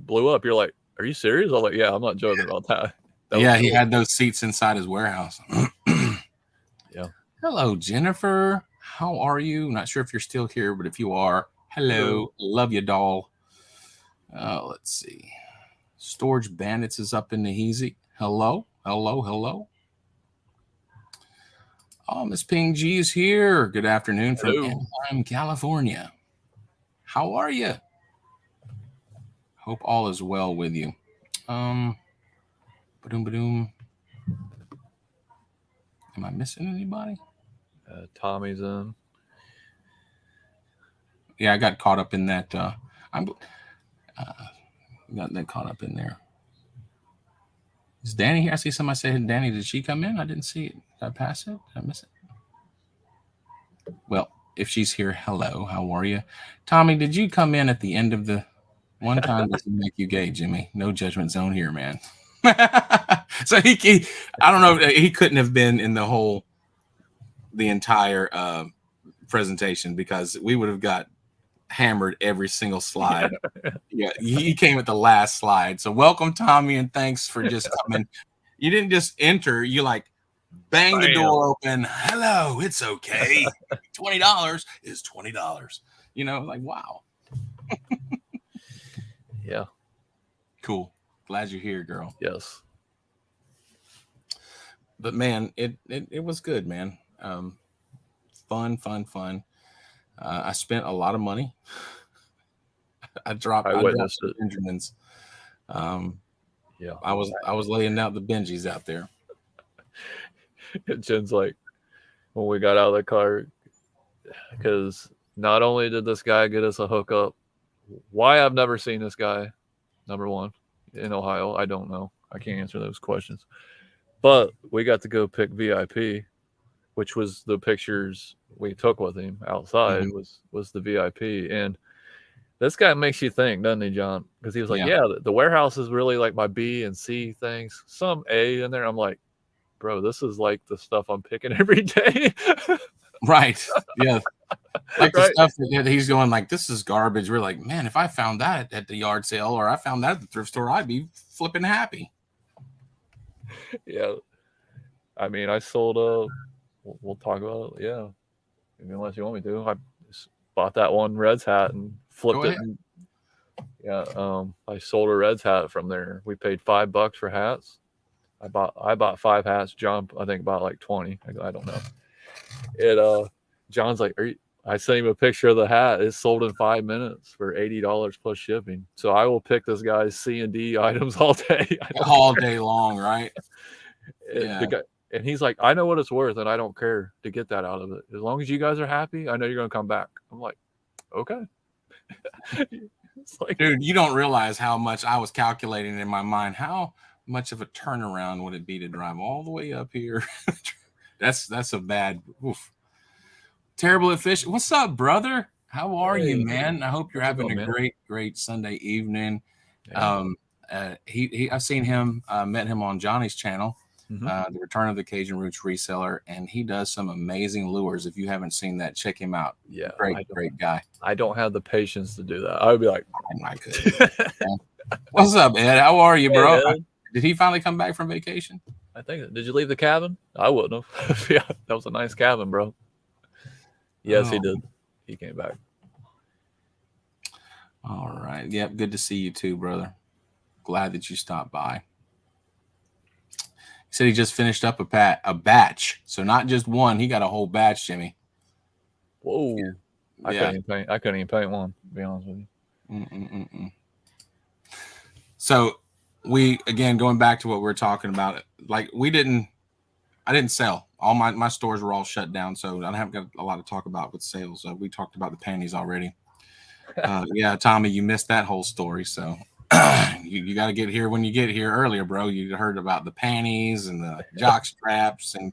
blew up. You're like, are you serious? I was like, yeah, I'm not joking about that. Yeah, he had those seats inside his warehouse. Yeah. Hello, Jennifer. How are you? Not sure if you're still here, but if you are, hello. Love you, doll. Let's see. Storage Bandits is up in the Heezy. Hello. Oh, Miss Ping G is here. Good afternoon from Anaheim, California. How are you? Hope all is well with you. Ba-doom. Am I missing anybody? Tommy's in. Yeah, I got caught up in that. Got that caught up in there. Is Danny here? I see somebody say, Danny, did she come in? I didn't see it. Did I pass it? Did I miss it? Well, if she's here, hello. How are you? Tommy, did you come in at the end of the one time? Doesn't make you gay, Jimmy. No judgment zone here, man. So he I don't know. He couldn't have been in the entire presentation because we would have got hammered every single slide. Yeah, he came at the last slide. So welcome, Tommy, and thanks for just coming. You didn't just enter, you like bang the door open. Hello, it's okay. $20 is $20. You know, like wow. Yeah. Cool. Glad you're here, girl. Yes. But man, it was good, man. Fun, fun, fun. I spent a lot of money. I dropped I some witnessed it. Benjamins. Um, Yeah. I was laying out the Benjis out there. Jen's like, when we got out of the car, because not only did this guy get us a hookup, why I've never seen this guy, number one, in Ohio, I don't know. I can't answer those questions. But we got to go pick VIP, which was the pictures we took with him outside Mhm. was the VIP. And this guy makes you think, doesn't he, John? Because he was like, Yeah. yeah, the warehouse is really like my B and C things, some A in there. I'm like, bro, this is like the stuff I'm picking every day. Right. Yeah. Like the Right? stuff that he's going like, this is garbage. We're like, man, if I found that at the yard sale or I found that at the thrift store, I'd be flipping happy. Yeah. I mean, I sold a. We'll talk about it. Yeah. I mean, unless you want me to, I just bought that one Reds hat and flipped Go it. ahead. And, yeah. I sold a Reds hat from there. We paid $5 for hats. I bought 5 hats. John, I think, bought like 20. I don't know. It. John's like, I sent him a picture of the hat. It's sold in 5 minutes for $80 plus shipping. So I will pick this guy's C and D items all day. All day long, right? Yeah. The guy, and he's like, I know what it's worth, and I don't care to get that out of it. As long as you guys are happy, I know you're gonna come back. I'm like, okay. It's like, Dude, you don't realize how much I was calculating in my mind. How much of a turnaround would it be to drive all the way up here? That's a bad, oof. Terrible efficient. What's up, brother? How are you, hey, man? I hope you're how's it having going, a man? great Sunday evening. Yeah. I've seen him, met him on Johnny's channel, Mm-hmm. the Return of the Cajun Roots reseller, and he does some amazing lures. If you haven't seen that, check him out. Yeah. Great guy. I don't have the patience to do that. I would be like, I could. What's up, Ed? How are you, hey, bro? Ed. Did he finally come back from vacation? I think. Did you leave the cabin? I wouldn't have. Yeah, that was a nice cabin, bro. Yes, he Oh, did. He came back. all right. Yep. Good to see you too, brother. Glad that you stopped by. He said he just finished up a batch, so not just one. He got a whole batch, Jimmy. Whoa. I Yeah. couldn't even paint one, to be honest with you. Mm-mm-mm-mm. So we, again, going back to what we were talking about, like I didn't sell. All my stores were all shut down, so I haven't got a lot to talk about with sales. We talked about the panties already. Yeah, Tommy, you missed that whole story. So you got to get here when you get here earlier, bro. You heard about the panties and the jock straps and,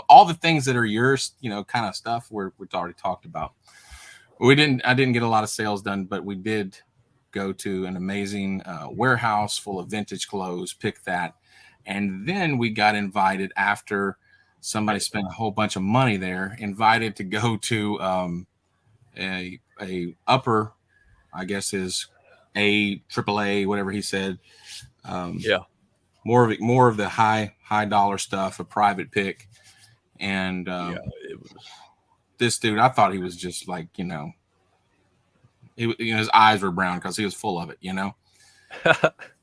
all the things that are yours, kind of stuff we've already talked about. I didn't get a lot of sales done, but we did go to an amazing warehouse full of vintage clothes, pick that. And then we got invited after somebody spent a whole bunch of money there, invited to go to a upper, I guess is AAA, whatever he said. Yeah. More of the high dollar stuff, a private pick. And Yeah. It was. this dude, I thought he was just like, his eyes were brown because he was full of it,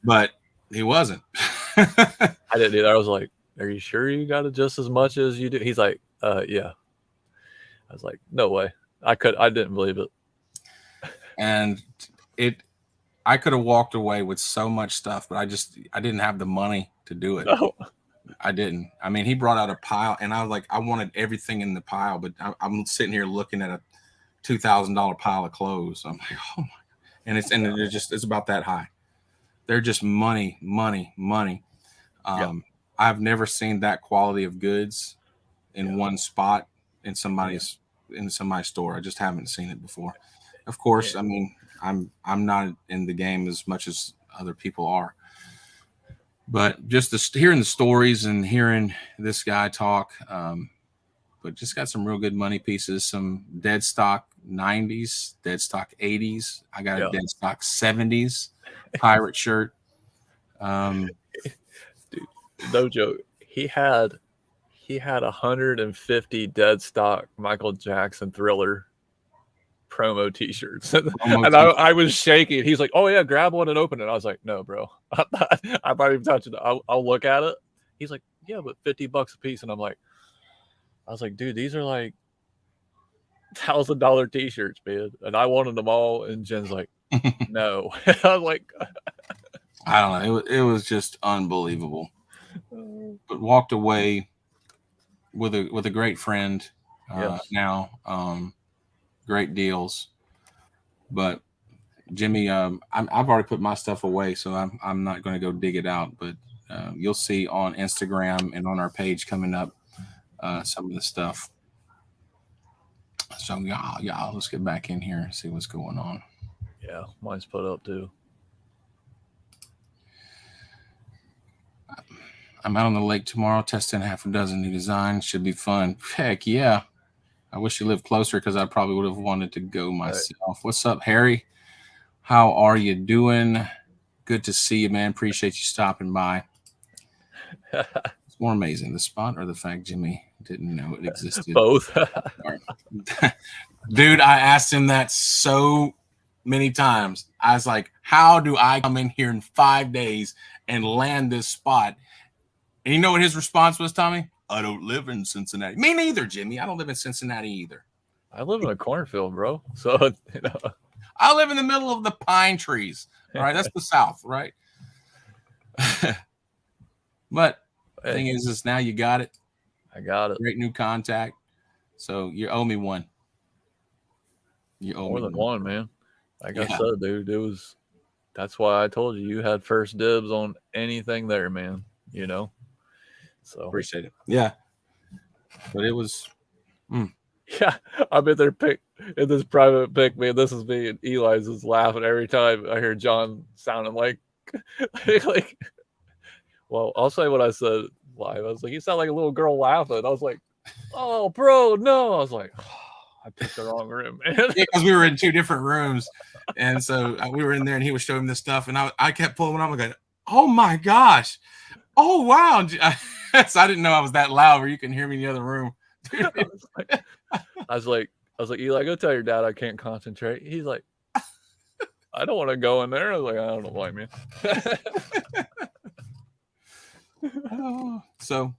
but he wasn't. I didn't either. I was like, are you sure you got it just as much as you do? He's like, yeah. I was like, no way. I didn't believe it. And I could have walked away with so much stuff, but I didn't have the money to do it. No. I didn't. I mean, he brought out a pile and I was like, I wanted everything in the pile, but I'm sitting here looking at a $2,000 pile of clothes. I'm like, oh my, and it's about that high. They're just money. I've never seen that quality of goods in one spot in somebody's store. I just haven't seen it before. Of course, I mean, I'm not in the game as much as other people are, but just hearing the stories and hearing this guy talk, but just got some real good money pieces, some dead stock 90s, dead stock 80s. I got a dead stock 70s pirate shirt. Dude, no joke. He had 150 dead stock Michael Jackson Thriller promo T-shirts, and Promo I was shaking. He's like, "Oh yeah, grab one and open it." I was like, "No, bro, I'm not even touching it. I'll look at it." He's like, "Yeah, but $50 a piece," and I was like, "Dude, these are like $1,000 T-shirts, man," and I wanted them all. And Jen's like, "No," I was like, I don't know. It was just unbelievable. But walked away with a great friend. Yes. Now, great deals. But Jimmy, I've already put my stuff away, so I'm not going to go dig it out. But you'll see on Instagram and on our page coming up some of the stuff. So yeah, let's get back in here and see what's going on. Yeah, mine's put up too. I'm out on the lake tomorrow, testing half a dozen new designs. Should be fun. Heck yeah. I wish you lived closer because I probably would have wanted to go myself. Right. What's up, Harry? How are you doing? Good to see you, man. Appreciate you stopping by. It's more amazing, the spot or the fact Jimmy didn't know it existed? Both. Dude, I asked him that so many times. I was like, how do I come in here in 5 days and land this spot? And you know what his response was, Tommy? I don't live in Cincinnati. Me neither, Jimmy. I don't live in Cincinnati either. I live in a cornfield, bro. So, I live in the middle of the pine trees. All right, that's the South, right? But the thing is now you got it. I got it. Great new contact. So you owe me one. You owe more me than one, man. Like I said, dude, that's why I told you had first dibs on anything there, man. You know? So appreciate it. Yeah. But it was yeah, I'm in there in this private pic, man. This is me and Eli's is laughing every time I hear John sounding like well, I'll say what I said live. I was like, you sound like a little girl laughing. I was like, oh bro, no. I was like, oh, I picked the wrong room, man. Yeah, because we were in 2 different rooms. And so we were in there and he was showing this stuff. And I kept pulling on. I'm going, oh my gosh. Oh wow. So I didn't know I was that loud where you can hear me in the other room. I was like, Eli, go tell your dad I can't concentrate. He's like, I don't want to go in there. I was like, I don't blame you. So,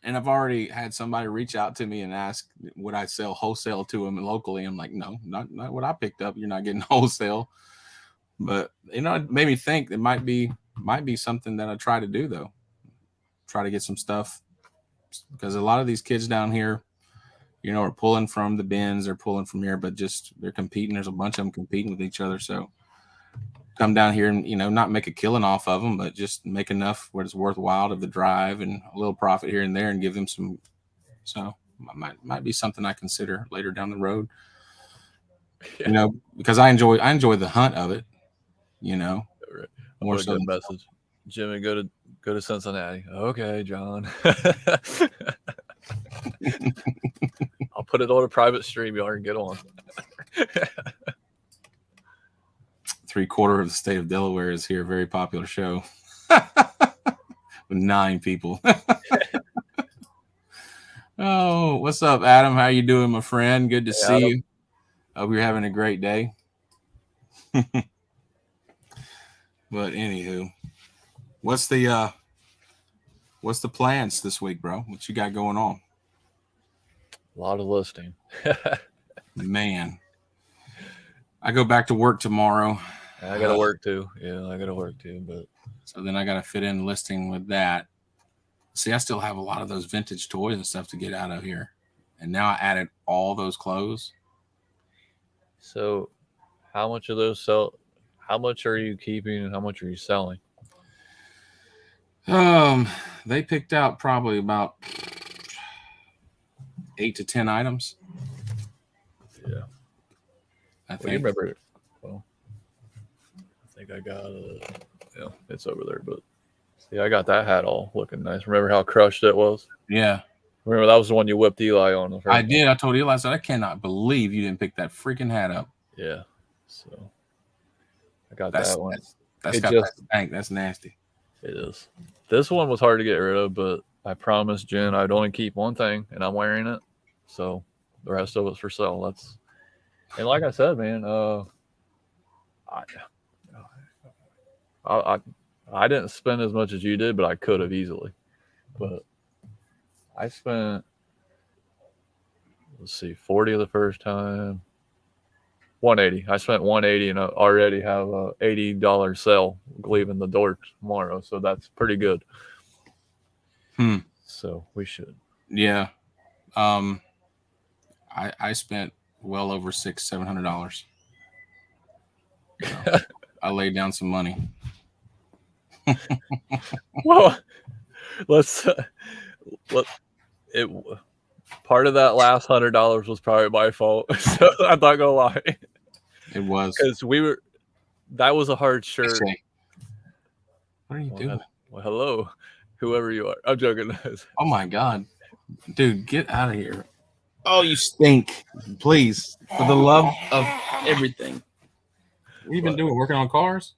and I've already had somebody reach out to me and ask, would I sell wholesale to them locally? I'm like, no, not what I picked up. You're not getting wholesale. But it made me think it might be something that I try to do though. Try to get some stuff because a lot of these kids down here, are pulling from the bins, they're pulling from here, but just they're competing. There's a bunch of them competing with each other. So come down here and, not make a killing off of them, but just make enough where it's worthwhile of the drive and a little profit here and there and give them some. So might be something I consider later down the road, because I enjoy the hunt of it, More so. Good message. Jimmy, go to Cincinnati. Okay, John. I'll put it on a private stream. Y'all can get on. 3/4 of the state of Delaware is here. Very popular show with 9 people. Oh, what's up, Adam? How you doing, my friend? Good to see you. Hope you're having a great day. But anywho, what's the plans this week, bro? What you got going on? A lot of listing. Man, I go back to work tomorrow. I got to work too. Yeah, I got to work too. But so then I got to fit in listing with that. See, I still have a lot of those vintage toys and stuff to get out of here. And now I added all those clothes. So how much of those sell? How much are you keeping and how much are you selling? They picked out probably about 8 to 10 items. Yeah. I think. Remember it. Well, I think I got it's over there, but see, I got that hat all looking nice. Remember how crushed it was? Yeah. Remember that was the one you whipped Eli on. I did. I told Eli, I said, I cannot believe you didn't pick that freaking hat up. Yeah. So I got that one. That's got that stank. That's nasty. It is. This one was hard to get rid of, but I promised Jen I'd only keep one thing, and I'm wearing it. So the rest of it's for sale. And like I said, man, I, I I didn't spend as much as you did, but I could have easily. But I spent, let's see, 40 the first time, 180. I spent 180 and I already have a $80 sale leaving the door tomorrow, so that's pretty good. So we should. Yeah. I spent well over $700. So I laid down some money. Well, let's let it. Part of that last $100 was probably my fault. So I'm not gonna lie, It was. because we were. That was a hard shirt. What are you doing? Well, hello, whoever you are. I'm joking. Oh my God, dude, get out of here! Oh, you stink! Please, for the love of everything. What have you been doing? Working on cars?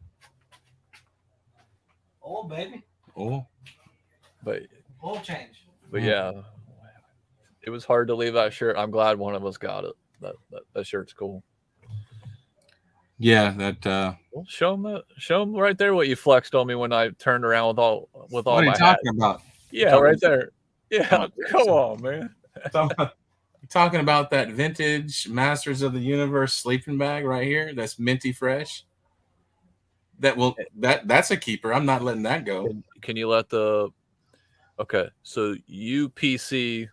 Oil, baby. Oh, but Oil change. But yeah, it was hard to leave that shirt. I'm glad one of us got it. That shirt's cool. yeah, that. Well, show them right there what you flexed on me when I turned around with all What are you my talking about? Yeah, right there. Yeah, come on, man. Talking about that vintage Masters of the Universe sleeping bag right here. That's minty fresh. That's a keeper. I'm not letting that go. Can you let the? Okay, so UPC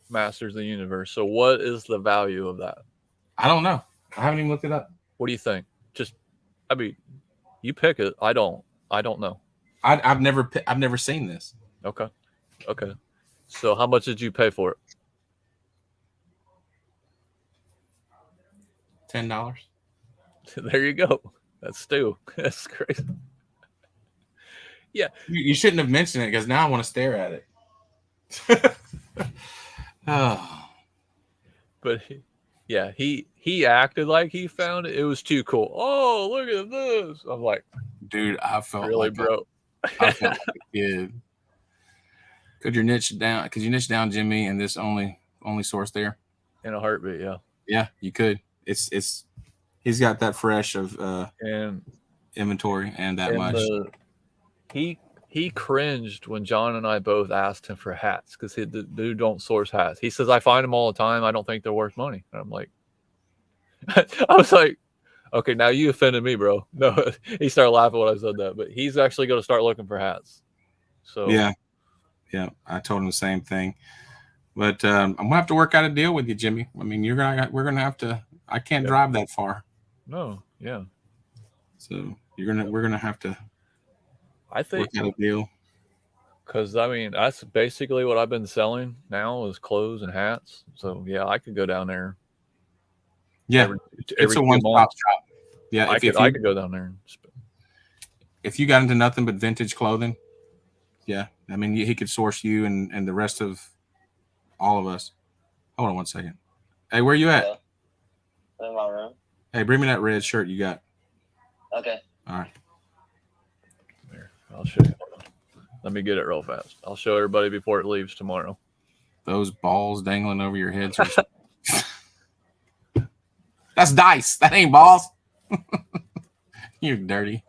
Masters of the Universe. So what is the value of that? I don't know. I haven't even looked it up. What do you think? Just, I mean, you pick it. I don't know. I've never seen this. Okay. So how much did you pay for it? $10. There you go. That's Stu. That's crazy. Yeah. You shouldn't have mentioned it because now I want to stare at it. Oh. But he acted like he found it. It was too cool. Oh, look at this. I'm like, dude, I felt really, like bro. I felt like a kid. Could you niche down Jimmy and this only source there? In a heartbeat, yeah. Yeah, you could. It's he's got that fresh of and inventory and that much. He cringed when John and I both asked him for hats because the dude don't source hats. He says, I find them all the time. I don't think they're worth money. And I'm like, I was like, okay, now you offended me, bro. No, he started laughing when I said that, but he's actually going to start looking for hats. So yeah, I told him the same thing. But I'm gonna have to work out a deal with you, Jimmy. I mean, we're gonna have to. I can't drive that far. No, yeah. So we're gonna have to. I think work out a deal. Because I mean, that's basically what I've been selling now is clothes and hats. So yeah, I could go down there. Yeah, it's a one-stop shop. Yeah, I could go down there. If you got into nothing but vintage clothing, yeah, I mean, he could source you and the rest of all of us. Hold on one second. Hey, where you at? Yeah. In my room. Hey, bring me that red shirt you got. Okay. All right. There, I'll show you. Let me get it real fast. I'll show everybody before it leaves tomorrow. Those balls dangling over your heads. That's dice. That ain't balls. You're dirty.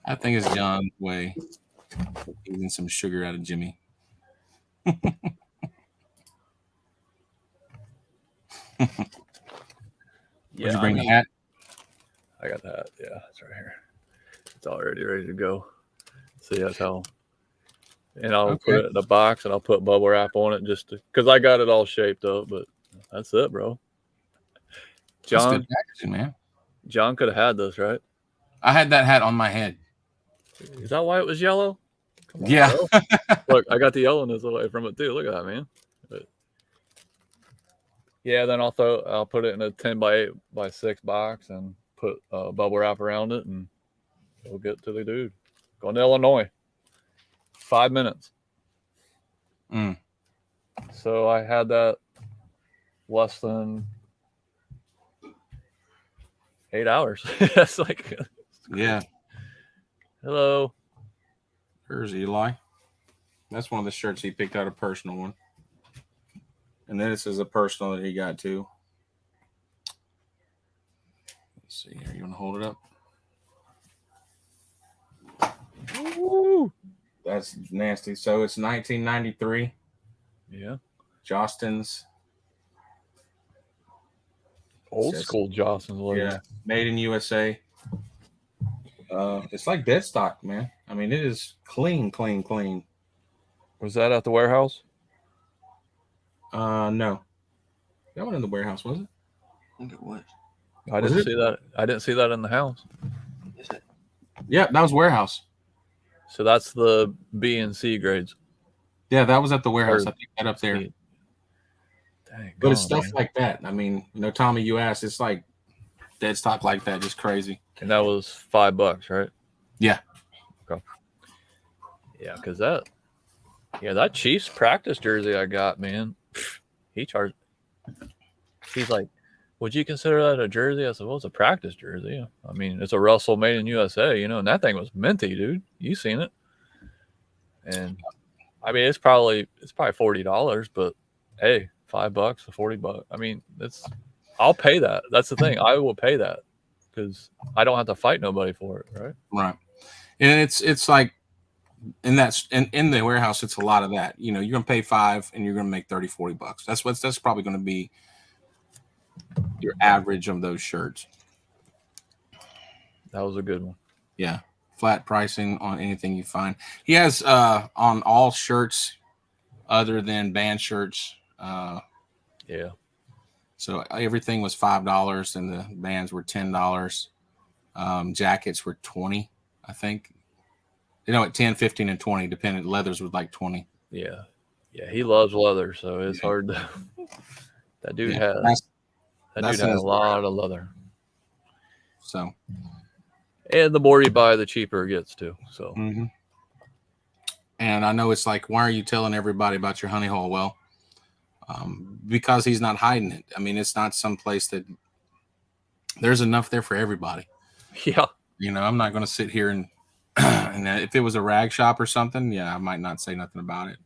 I think it's John's way. Eating some sugar out of Jimmy. Did you bring the hat? I got the hat. Yeah, it's right here. It's already ready to go. See, that's how. And I'll put it in a box and I'll put bubble wrap on it just because I got it all shaped up. But that's it, bro. John, good packaging, man. John could have had this, right? I had that hat on my head. Is that why it was yellow? Come on, yeah. Look, I got the yellowness away from it too. Look at that, man. But yeah, then I'll put it in a 10 by 8 by 6 box and put bubble wrap around it, and we'll get to the dude. Going to Illinois. 5 minutes. So I had that less than 8 hours. That's like, yeah. Hello. There's Eli. That's one of the shirts he picked out, a personal one. And then this is a personal that he got too. Let's see here. You want to hold it up? Woo! That's nasty. So it's 1993. Yeah. Jostens. Old school Jostens logo. Yeah. Made in USA. It's like dead stock, man. I mean, it is clean. Was that at the warehouse? No. That wasn't in the warehouse, was it? I think it was. I didn't see that. I didn't see that in the house. Is it? Yeah, that was warehouse. So that's the B and C grades. Yeah, that was at the warehouse. Or I think that up there. C. Dang, But it's stuff like that. I mean, Tommy, you asked, it's like dead stock like that, just crazy. And that was $5, right? Yeah. Okay. Yeah, because that Chiefs practice jersey I got, man, he charged. He's like, would you consider that a jersey? I said, well, it's a practice jersey. I mean, it's a Russell made in USA, and that thing was minty, dude. You seen it? And I mean, it's probably $40, but hey, $5 or $40. I mean, I'll pay that. That's the thing. I will pay that because I don't have to fight nobody for it, right? Right. And it's like in the warehouse, it's a lot of that. You're gonna pay $5 and you're gonna make $30-$40. That's probably gonna be your average of those shirts. That was a good one. Yeah. Flat pricing on anything you find. He has on all shirts other than band shirts. Yeah. So everything was $5 and the bands were $10. Jackets were $20, I think. At 10, 15, and 20, depending. Leathers was like 20. Yeah. Yeah, he loves leather, so it's hard to that dude had a lot of leather. So, and the more you buy, the cheaper it gets too. So, and I know it's like, why are you telling everybody about your honey hole? Well, because he's not hiding it. I mean, it's not some place that there's enough there for everybody. Yeah. I'm not going to sit here and if it was a rag shop or something, yeah, I might not say nothing about it.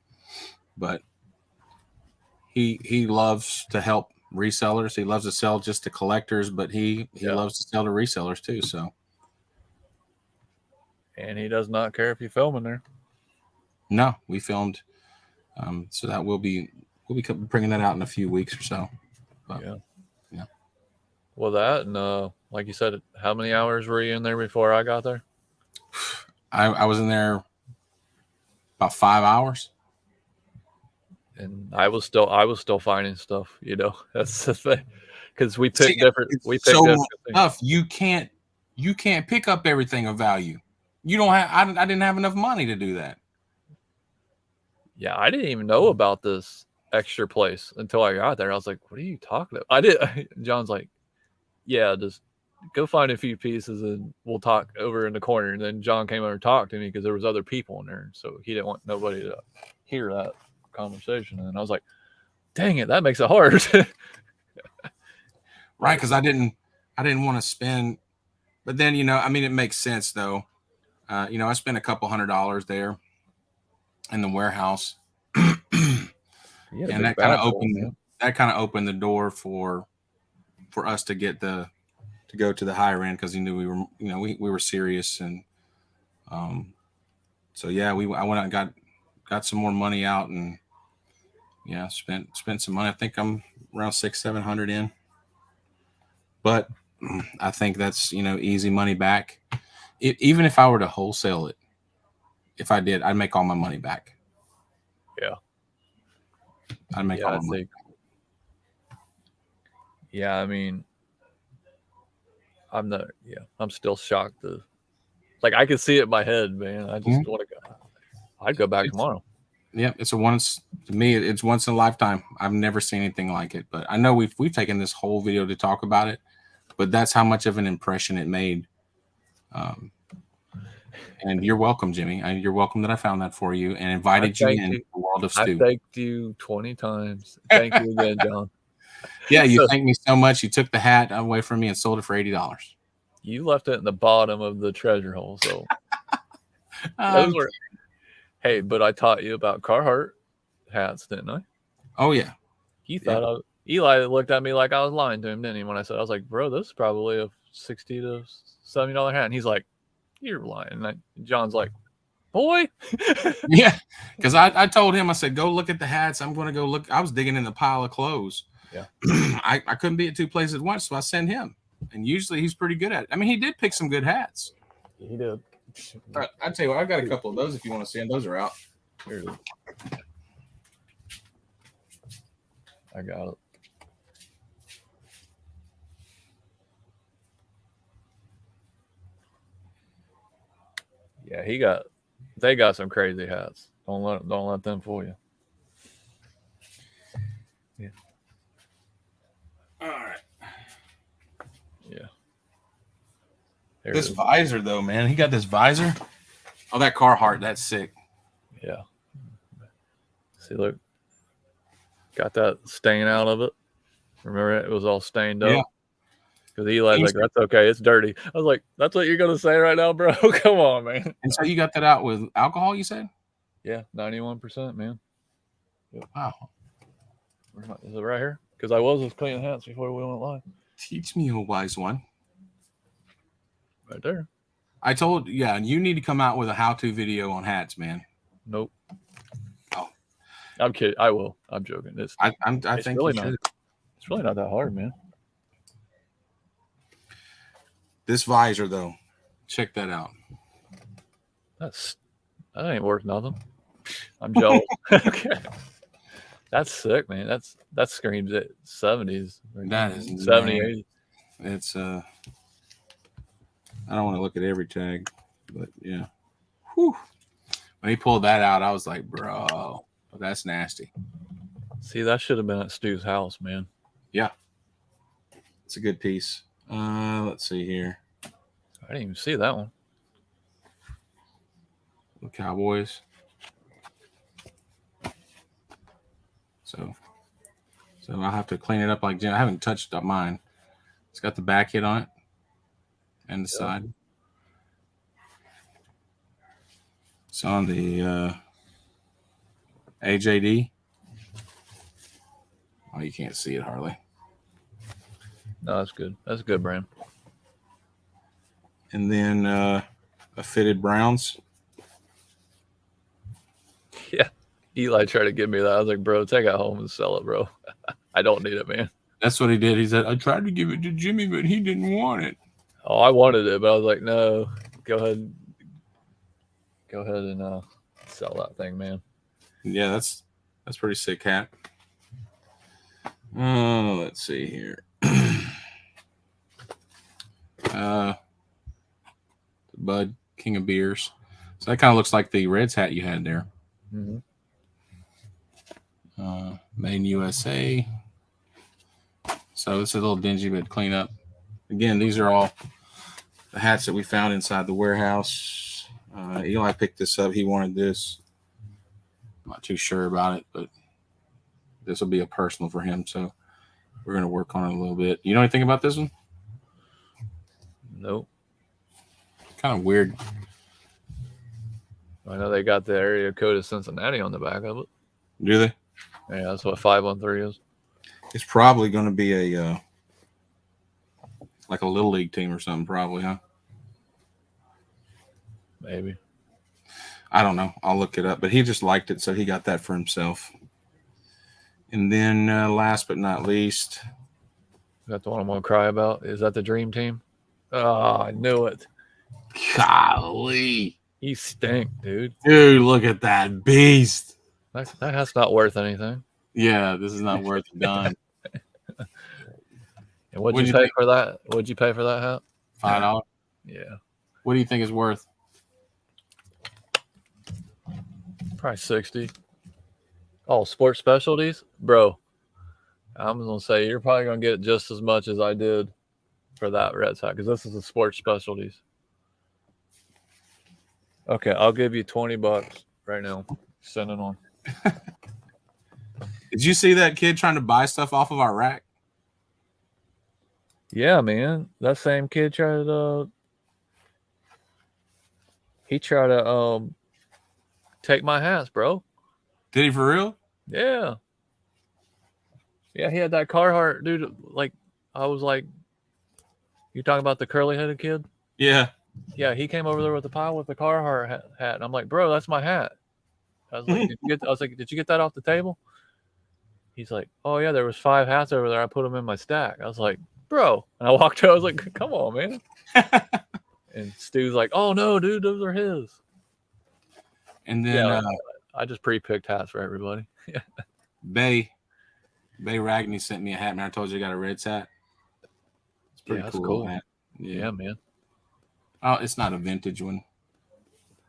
But he loves to help resellers. He loves to sell just to collectors, but he loves to sell to resellers too. So, and he does not care if you film in there. No, we filmed. So that we'll be bringing that out in a few weeks or so. But, yeah. Well, that and like you said, how many hours were you in there before I got there? I was in there about 5 hours. And I was still finding stuff, That's the thing. Because we picked different different stuff. You can't pick up everything of value. You don't have I didn't have enough money to do that. Yeah, I didn't even know about this extra place until I got there. I was like, what are you talking about? John's like, yeah, just go find a few pieces and we'll talk over in the corner. And then John came over and talked to me because there was other people in there. So he didn't want nobody to hear that conversation. And I was like, dang it, that makes it hard. Right, because I didn't want to spend, but then it makes sense though. I spent a couple $100 there in the warehouse, and that kind of opened the door for us to get to go to the higher end because he knew we were we were serious. And so yeah, I went out and got some more money out and spent some money. I think I'm around $600-$700 in, but I think that's easy money back. Even if I were to wholesale it, if I did, I'd make all my money back. Yeah, I'd make all my money back. Yeah, I mean, I'm still shocked. I can see it in my head, man. I just want to go. I'd go back tomorrow. Yeah, it's once in a lifetime. I've never seen anything like it. But I know we've taken this whole video to talk about it, but that's how much of an impression it made. And you're welcome, Jimmy. You're welcome that I found that for you and invited you in the world of Stu. I thanked you 20 times. Thank you again, John. Yeah, you thanked me so much. You took the hat away from me and sold it for $80. You left it in the bottom of the treasure hole. So, hey, but I taught you about Carhartt hats, didn't I? Oh yeah. He thought Eli looked at me like I was lying to him, didn't he? When I said, I was like, bro, this is probably a $60 to $70 hat. And he's like, you're lying. And John's like, boy. Yeah, because I told him, I said, go look at the hats. I'm going to go look. I was digging in the pile of clothes. Yeah. I couldn't be at two places at once, so I sent him. And usually he's pretty good at it. I mean, he did pick some good hats. He did. I'll tell you what, I've got a couple of those if you want to see them. Those are out. Here it is. I got it. Yeah, they got some crazy hats. Don't let them fool you. Yeah. All right. Yeah. This visor, though, man. He got this visor. Oh, that Carhartt. That's sick. Yeah. See, look. Got that stain out of it. Remember, it was all stained up. Yeah. Because Eli's like, that's okay. It's dirty. I was like, that's what you're going to say right now, bro? Come on, man. And so you got that out with alcohol, you said? Yeah, 91%, man. Yep. Wow. Is it right here? Because I was just cleaning hats before we went live. Teach me, a wise one. Right there. I told, and you need to come out with a how-to video on hats, man. Nope. Oh. I'm kidding. I will. I'm joking. I think really you should. It's really not that hard, man. This visor, though, check that out. That ain't worth nothing. I'm jealous. Okay. That's sick, man. That screams at 70s. That is 70, man. 80. It's I don't want to look at every tag, but yeah. Whew. When he pulled that out, I was like, bro, that's nasty. See, that should have been at Stu's house, man. Yeah. It's a good piece. Let's see here. I didn't even see that one. The Cowboys. So I'll have to clean it up like Jim. I haven't touched up mine. It's got the back hit on it and the side. It's on the AJD. Oh, you can't see it hardly. No, that's good. That's a good brand. And then a fitted Browns. Yeah. Eli tried to give me that. I was like, bro, take it home and sell it, bro. I don't need it, man. That's what he did. He said, I tried to give it to Jimmy, but he didn't want it. Oh, I wanted it, but I was like, no, go ahead and sell that thing, man. Yeah, that's pretty sick hat. Let's see here. Bud, King of Beers. So that kind of looks like the Reds hat you had there. Mm-hmm. Made in USA. So it's a little dingy, but clean up. Again, these are all the hats that we found inside the warehouse. Eli picked this up. He wanted this. I'm not too sure about it, but this will be a personal for him. So we're going to work on it a little bit. You know anything about this one? Nope. Kind of weird. I know they got the area code of Cincinnati on the back of it. Do they? Yeah, that's what 513 is. It's probably going to be a like a little league team or something, probably, huh? Maybe. I don't know. I'll look it up. But he just liked it, so he got that for himself. And then last but not least. Is that the one I'm going to cry about? Is that the Dream Team? Oh, I knew it. Golly. You stink, dude. Dude, look at that beast. That hat's not worth anything. Yeah, this is not worth a dime. And what'd you pay for that? What'd you pay for that hat? $5. Yeah. What do you think it's worth? Probably 60. Oh, sports specialties? Bro, I'm going to say you're probably going to get just as much as I did for that Reds hat because this is a sports specialties. Okay, I'll give you $20 right now. Send it on. Did you see that kid trying to buy stuff off of our rack? Yeah, man. That same kid tried to take my hats, bro. Did he for real? Yeah. Yeah, he had that Carhartt dude. Like, I was like, you talking about the curly headed kid? Yeah. Yeah, he came over there with the pile with the Carhartt hat, and I'm like, bro, that's my hat. I was like, did you get that off the table? He's like, oh yeah, there was 5 hats over there. I put them in my stack. I was like, bro, and I walked out. I was like, come on, man. And Stu's like, oh no, dude, those are his. And then Yeah, I just pre-picked hats for everybody. Bay Ragney sent me a hat. Man, I told you I got a Reds hat. It's pretty that's cool. cool. Hat. Yeah, man. Oh, it's not a vintage one,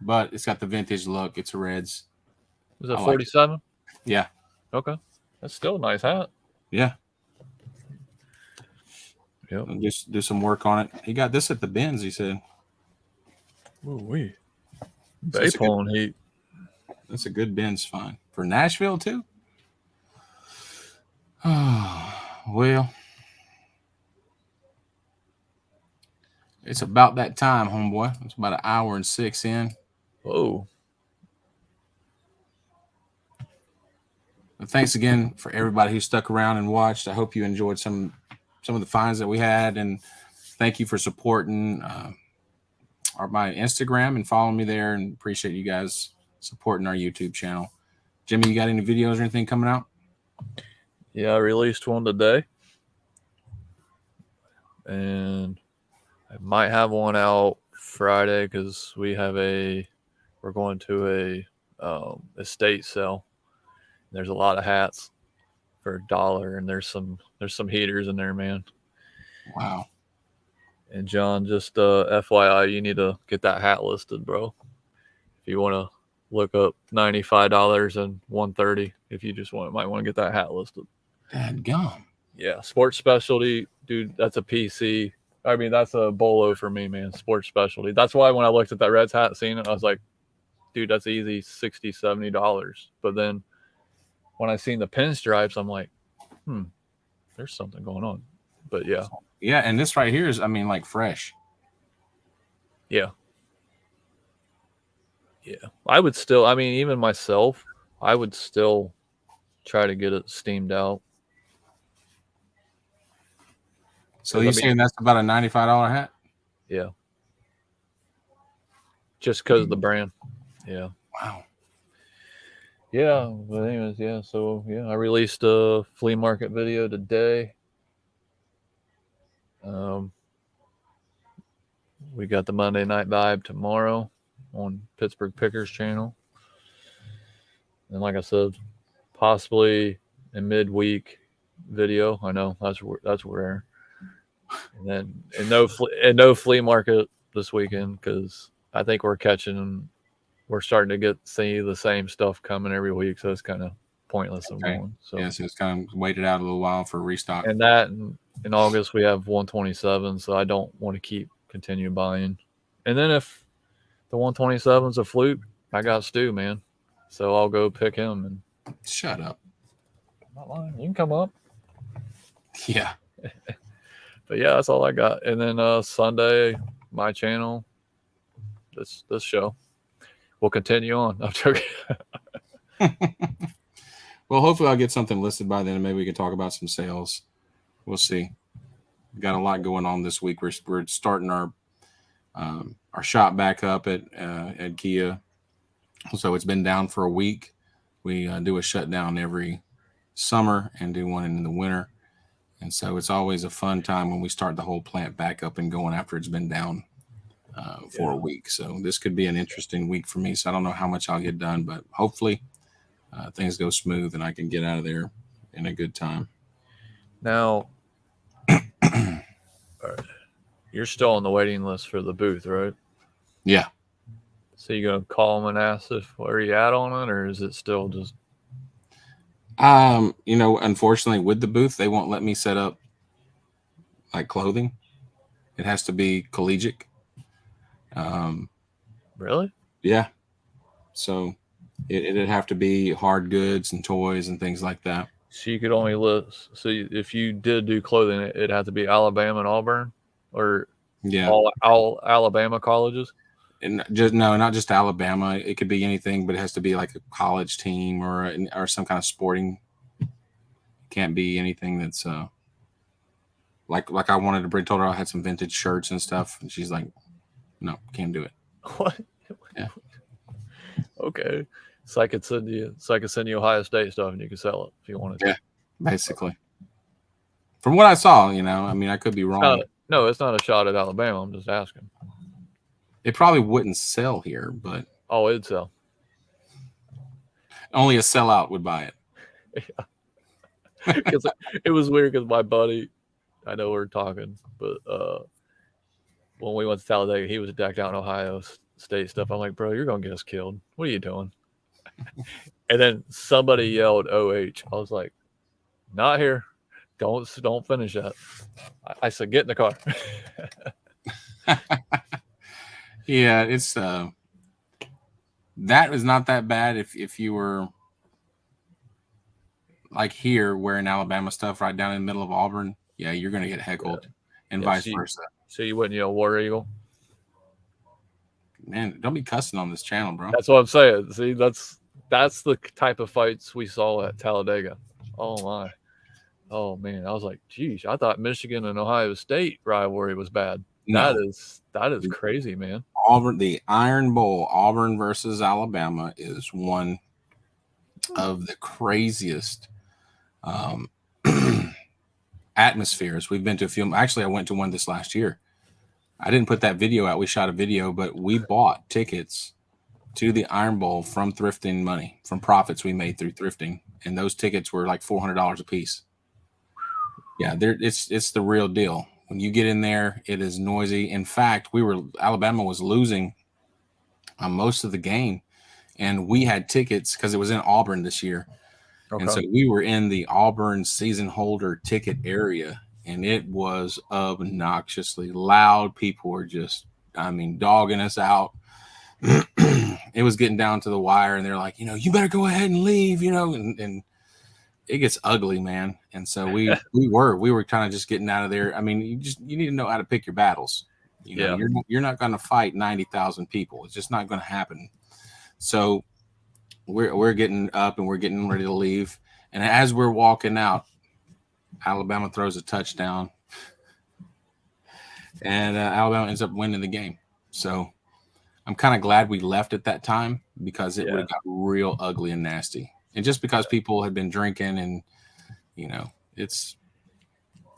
but it's got the vintage look. It's a Reds. Was it 47? Like yeah. Okay. That's still a nice hat. Yeah. Yep. Just do some work on it. He got this at the bins, he said. Ooh-wee. Bay pulling heat. That's a good bins find. For Nashville, too? Well, it's about that time, homeboy. It's about 1 hour and 6 in. Whoa. But thanks again for everybody who stuck around and watched. I hope you enjoyed some of the finds that we had, and thank you for supporting my Instagram and following me there, and appreciate you guys supporting our YouTube channel. Jimmy, you got any videos or anything coming out? Yeah, I released one today, and I might have one out Friday because we're going to a estate sale. There's a lot of hats for $1, and there's some heaters in there, man. Wow. And John, just FYI, you need to get that hat listed, bro. If you want to look up $95 and $130, if you just might want to get that hat listed. Dadgum. Yeah, sports specialty, dude. That's a PC. I mean, that's a bolo for me, man. Sports specialty. That's why when I looked at that Reds hat, seen it, I was like, dude, that's easy $60, $70. But then when I seen the pinstripes, I'm like, there's something going on. But yeah. Yeah, and this right here is, I mean, like fresh. Yeah. Yeah. I would still, I mean, even myself, I would still try to get it steamed out. So you're saying that's about a $95 hat? Yeah. Just because of the brand. Yeah. Wow. Yeah. But anyways, yeah. So yeah, I released a flea market video today. We got the Monday Night Vibe tomorrow on Pittsburgh Pickers channel. And like I said, possibly a midweek video. I know that's rare. And then no flea market this weekend because I think we're starting to see the same stuff coming every week, so it's kind of pointless of going. So yeah, so it's kind of waited out a little while for restock. And that in August we have 127, so I don't want to continue buying. And then if the 127's a fluke, I got Stu, man. So I'll go pick him. And shut up. I'm not lying. You can come up. Yeah. But yeah, that's all I got. And then Sunday, my channel, this show will continue on. I'm joking. Well, hopefully I'll get something listed by then, and maybe we can talk about some sales. We'll see. We've got a lot going on this week. We're starting our shop back up at Kia. So it's been down for a week. We do a shutdown every summer and do one in the winter. And so it's always a fun time when we start the whole plant back up and going after it's been down for a week. So this could be an interesting week for me. So I don't know how much I'll get done, but hopefully things go smooth and I can get out of there in a good time. Now, you're still on the waiting list for the booth, right? Yeah. So you gonna call them and ask where you at on it, or is it still just? Unfortunately, with the booth, they won't let me set up like clothing. It has to be collegiate. Really? Yeah. So it'd have to be hard goods and toys and things like that. So you could only list. So if you did do clothing, it'd have to be Alabama and Auburn, or all Alabama colleges. And not just Alabama. It could be anything, but it has to be like a college team or some kind of sporting Can't be anything that's like I wanted to bring. Told her I had some vintage shirts and stuff, and she's like, "No, can't do it." What? Yeah. Okay. So I could send you Ohio State stuff, and you could sell it if you wanted to. Yeah, basically. From what I saw, I mean, I could be wrong. No, it's not a shot at Alabama. I'm just asking. It probably wouldn't sell here, but Oh, it'd sell. only a sellout would buy it. Because it was weird because my buddy, I know we're talking, but when we went to Talladega, he was decked out in Ohio State stuff. I'm like, bro, you're gonna get us killed. What are you doing? And then somebody yelled OH. I was like, not here. Don't finish that. I said, get in the car. Yeah, it's that is not that bad if you were like here wearing Alabama stuff right down in the middle of Auburn. Yeah, you're gonna get heckled, and vice versa. So you wouldn't yell War Eagle? Man, don't be cussing on this channel, bro. That's what I'm saying. See, that's the type of fights we saw at Talladega. Oh my. Oh man, I was like, geez, I thought Michigan and Ohio State rivalry was bad. No. That is crazy, man. Auburn, the Iron Bowl, Auburn versus Alabama is one of the craziest atmospheres. We've been to a few. Actually, I went to one this last year. I didn't put that video out. We shot a video, but we bought tickets to the Iron Bowl from thrifting money, from profits we made through thrifting, and those tickets were like $400 a piece. Yeah, it's the real deal. When you get in there, it is noisy. In fact, Alabama was losing most of the game, and we had tickets because it was in Auburn this year. Okay. And so we were in the Auburn season holder ticket area, and it was obnoxiously loud. People were just, dogging us out. It was getting down to the wire, and they're like, you better go ahead and leave, and it gets ugly, man. And so we were kind of just getting out of there. I mean, you need to know how to pick your battles. You're not going to fight 90,000 people. It's just not going to happen. So we're getting up and we're getting ready to leave. And as we're walking out, Alabama throws a touchdown, and Alabama ends up winning the game. So I'm kind of glad we left at that time because it would have got real ugly and nasty. And just because people had been drinking and, it's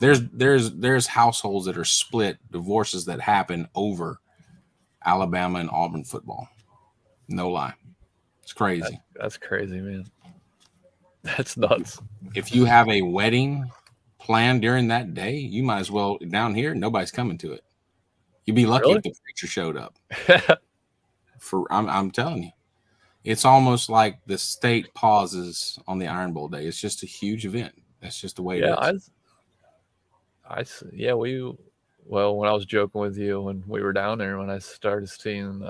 there's households that are split, divorces that happen over Alabama and Auburn football. No lie. It's crazy. That's crazy, man. That's nuts. If you have a wedding planned during that day, you might as well, down here, nobody's coming to it. You'd be lucky if the preacher showed up. I'm telling you. It's almost like the state pauses on the Iron Bowl day. It's just a huge event. That's just the way it is. When I was joking with you when we were down there, when I started seeing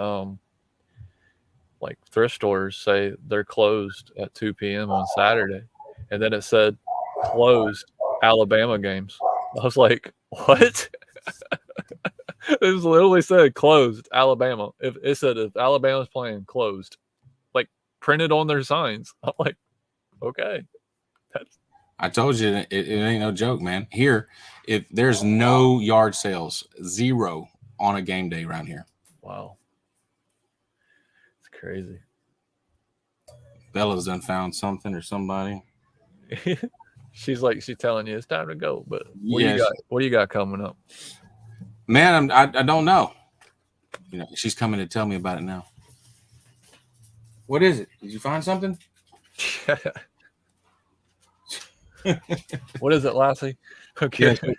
like thrift stores say they're closed at 2 p.m. on Saturday, and then it said closed Alabama games. I was like, what? It was literally said closed Alabama. If Alabama's playing, closed. Printed on their signs. I'm like, okay. I told you it ain't no joke, man. Here, if there's no yard sales, 0 on a game day around here. Wow. It's crazy. Bella's done found something or somebody. She's telling you it's time to go, but what do you got coming up? Man, I don't know. She's coming to tell me about it now. What is it? Did you find something? What is it, Lassie? Okay. Yeah,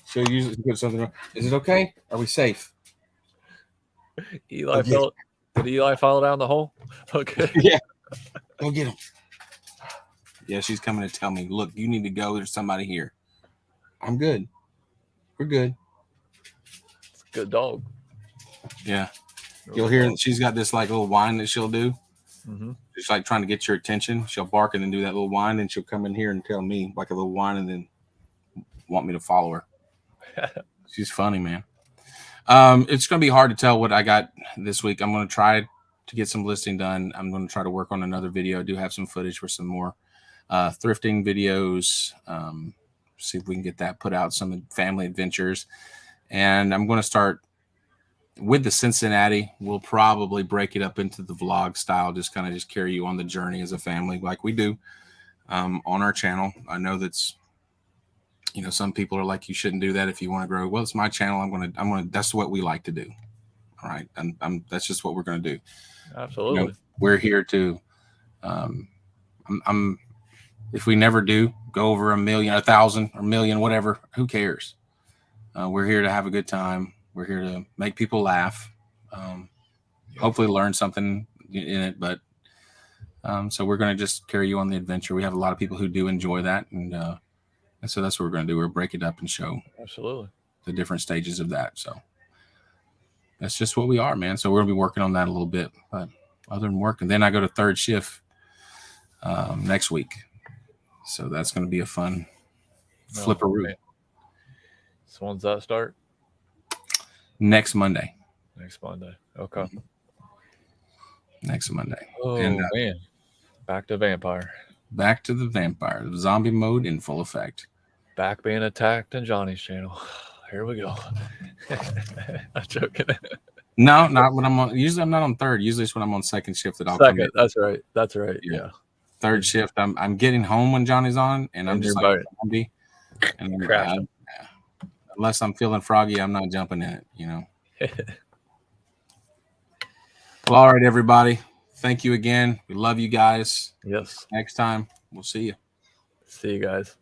she'll usually put something wrong. Is it okay? Are we safe? Did Eli fall down the hole? Okay. Yeah. Go get him. Yeah, she's coming to tell me, look, you need to go. There's somebody here. I'm good. We're good. It's a good dog. Yeah. You'll hear she's got this little whine that she'll do. Mm-hmm. Just like trying to get your attention. She'll bark and then do that little whine, and she'll come in here and tell me like a little whine and then want me to follow her. She's funny, man. It's going to be hard to tell what I got this week. I'm going to try to get some listing done. I'm going to try to work on another video. I do have some footage for some more thrifting videos. See if we can get that put out, some family adventures. And I'm going to start with the Cincinnati. We'll probably break it up into the vlog style, just kind of just carry you on the journey as a family like we do on our channel. I know that's, you know, some people are like, you shouldn't do that if you want to grow. Well, it's my channel. I'm going to, that's what we like to do. All right. And that's just what we're going to do. Absolutely. You know, we're here to, if we never do go over 1 million, 1,000 or 1,000,000, whatever, who cares? We're here to have a good time. We're here to make people laugh. Hopefully learn something in it, but so we're going to just carry you on the adventure. We have a lot of people who do enjoy that. And so that's what we're going to do. We'll break it up and show Absolutely the different stages of that. So that's just what we are, man. So we're going to be working on that a little bit, but other than work. And then I go to third shift next week. So that's going to be a fun flipperoo. So when's that start? Next Monday. Next Monday. Okay. Next Monday. Oh, and, man. Back to vampire. Back to the vampire. The zombie mode in full effect. Back being attacked in Johnny's channel. Here we go. I'm joking. No, not when I'm on. Usually I'm not on third. Usually it's when I'm on second shift that I'll Second. come in. That's right. That's right. Yeah. Third shift, I'm getting home when Johnny's on, and I'm just like zombie. And unless I'm feeling froggy, I'm not jumping in it, you know. Well, all right, everybody. Thank you again. We love you guys. Yes. Next time, we'll see you. See you guys.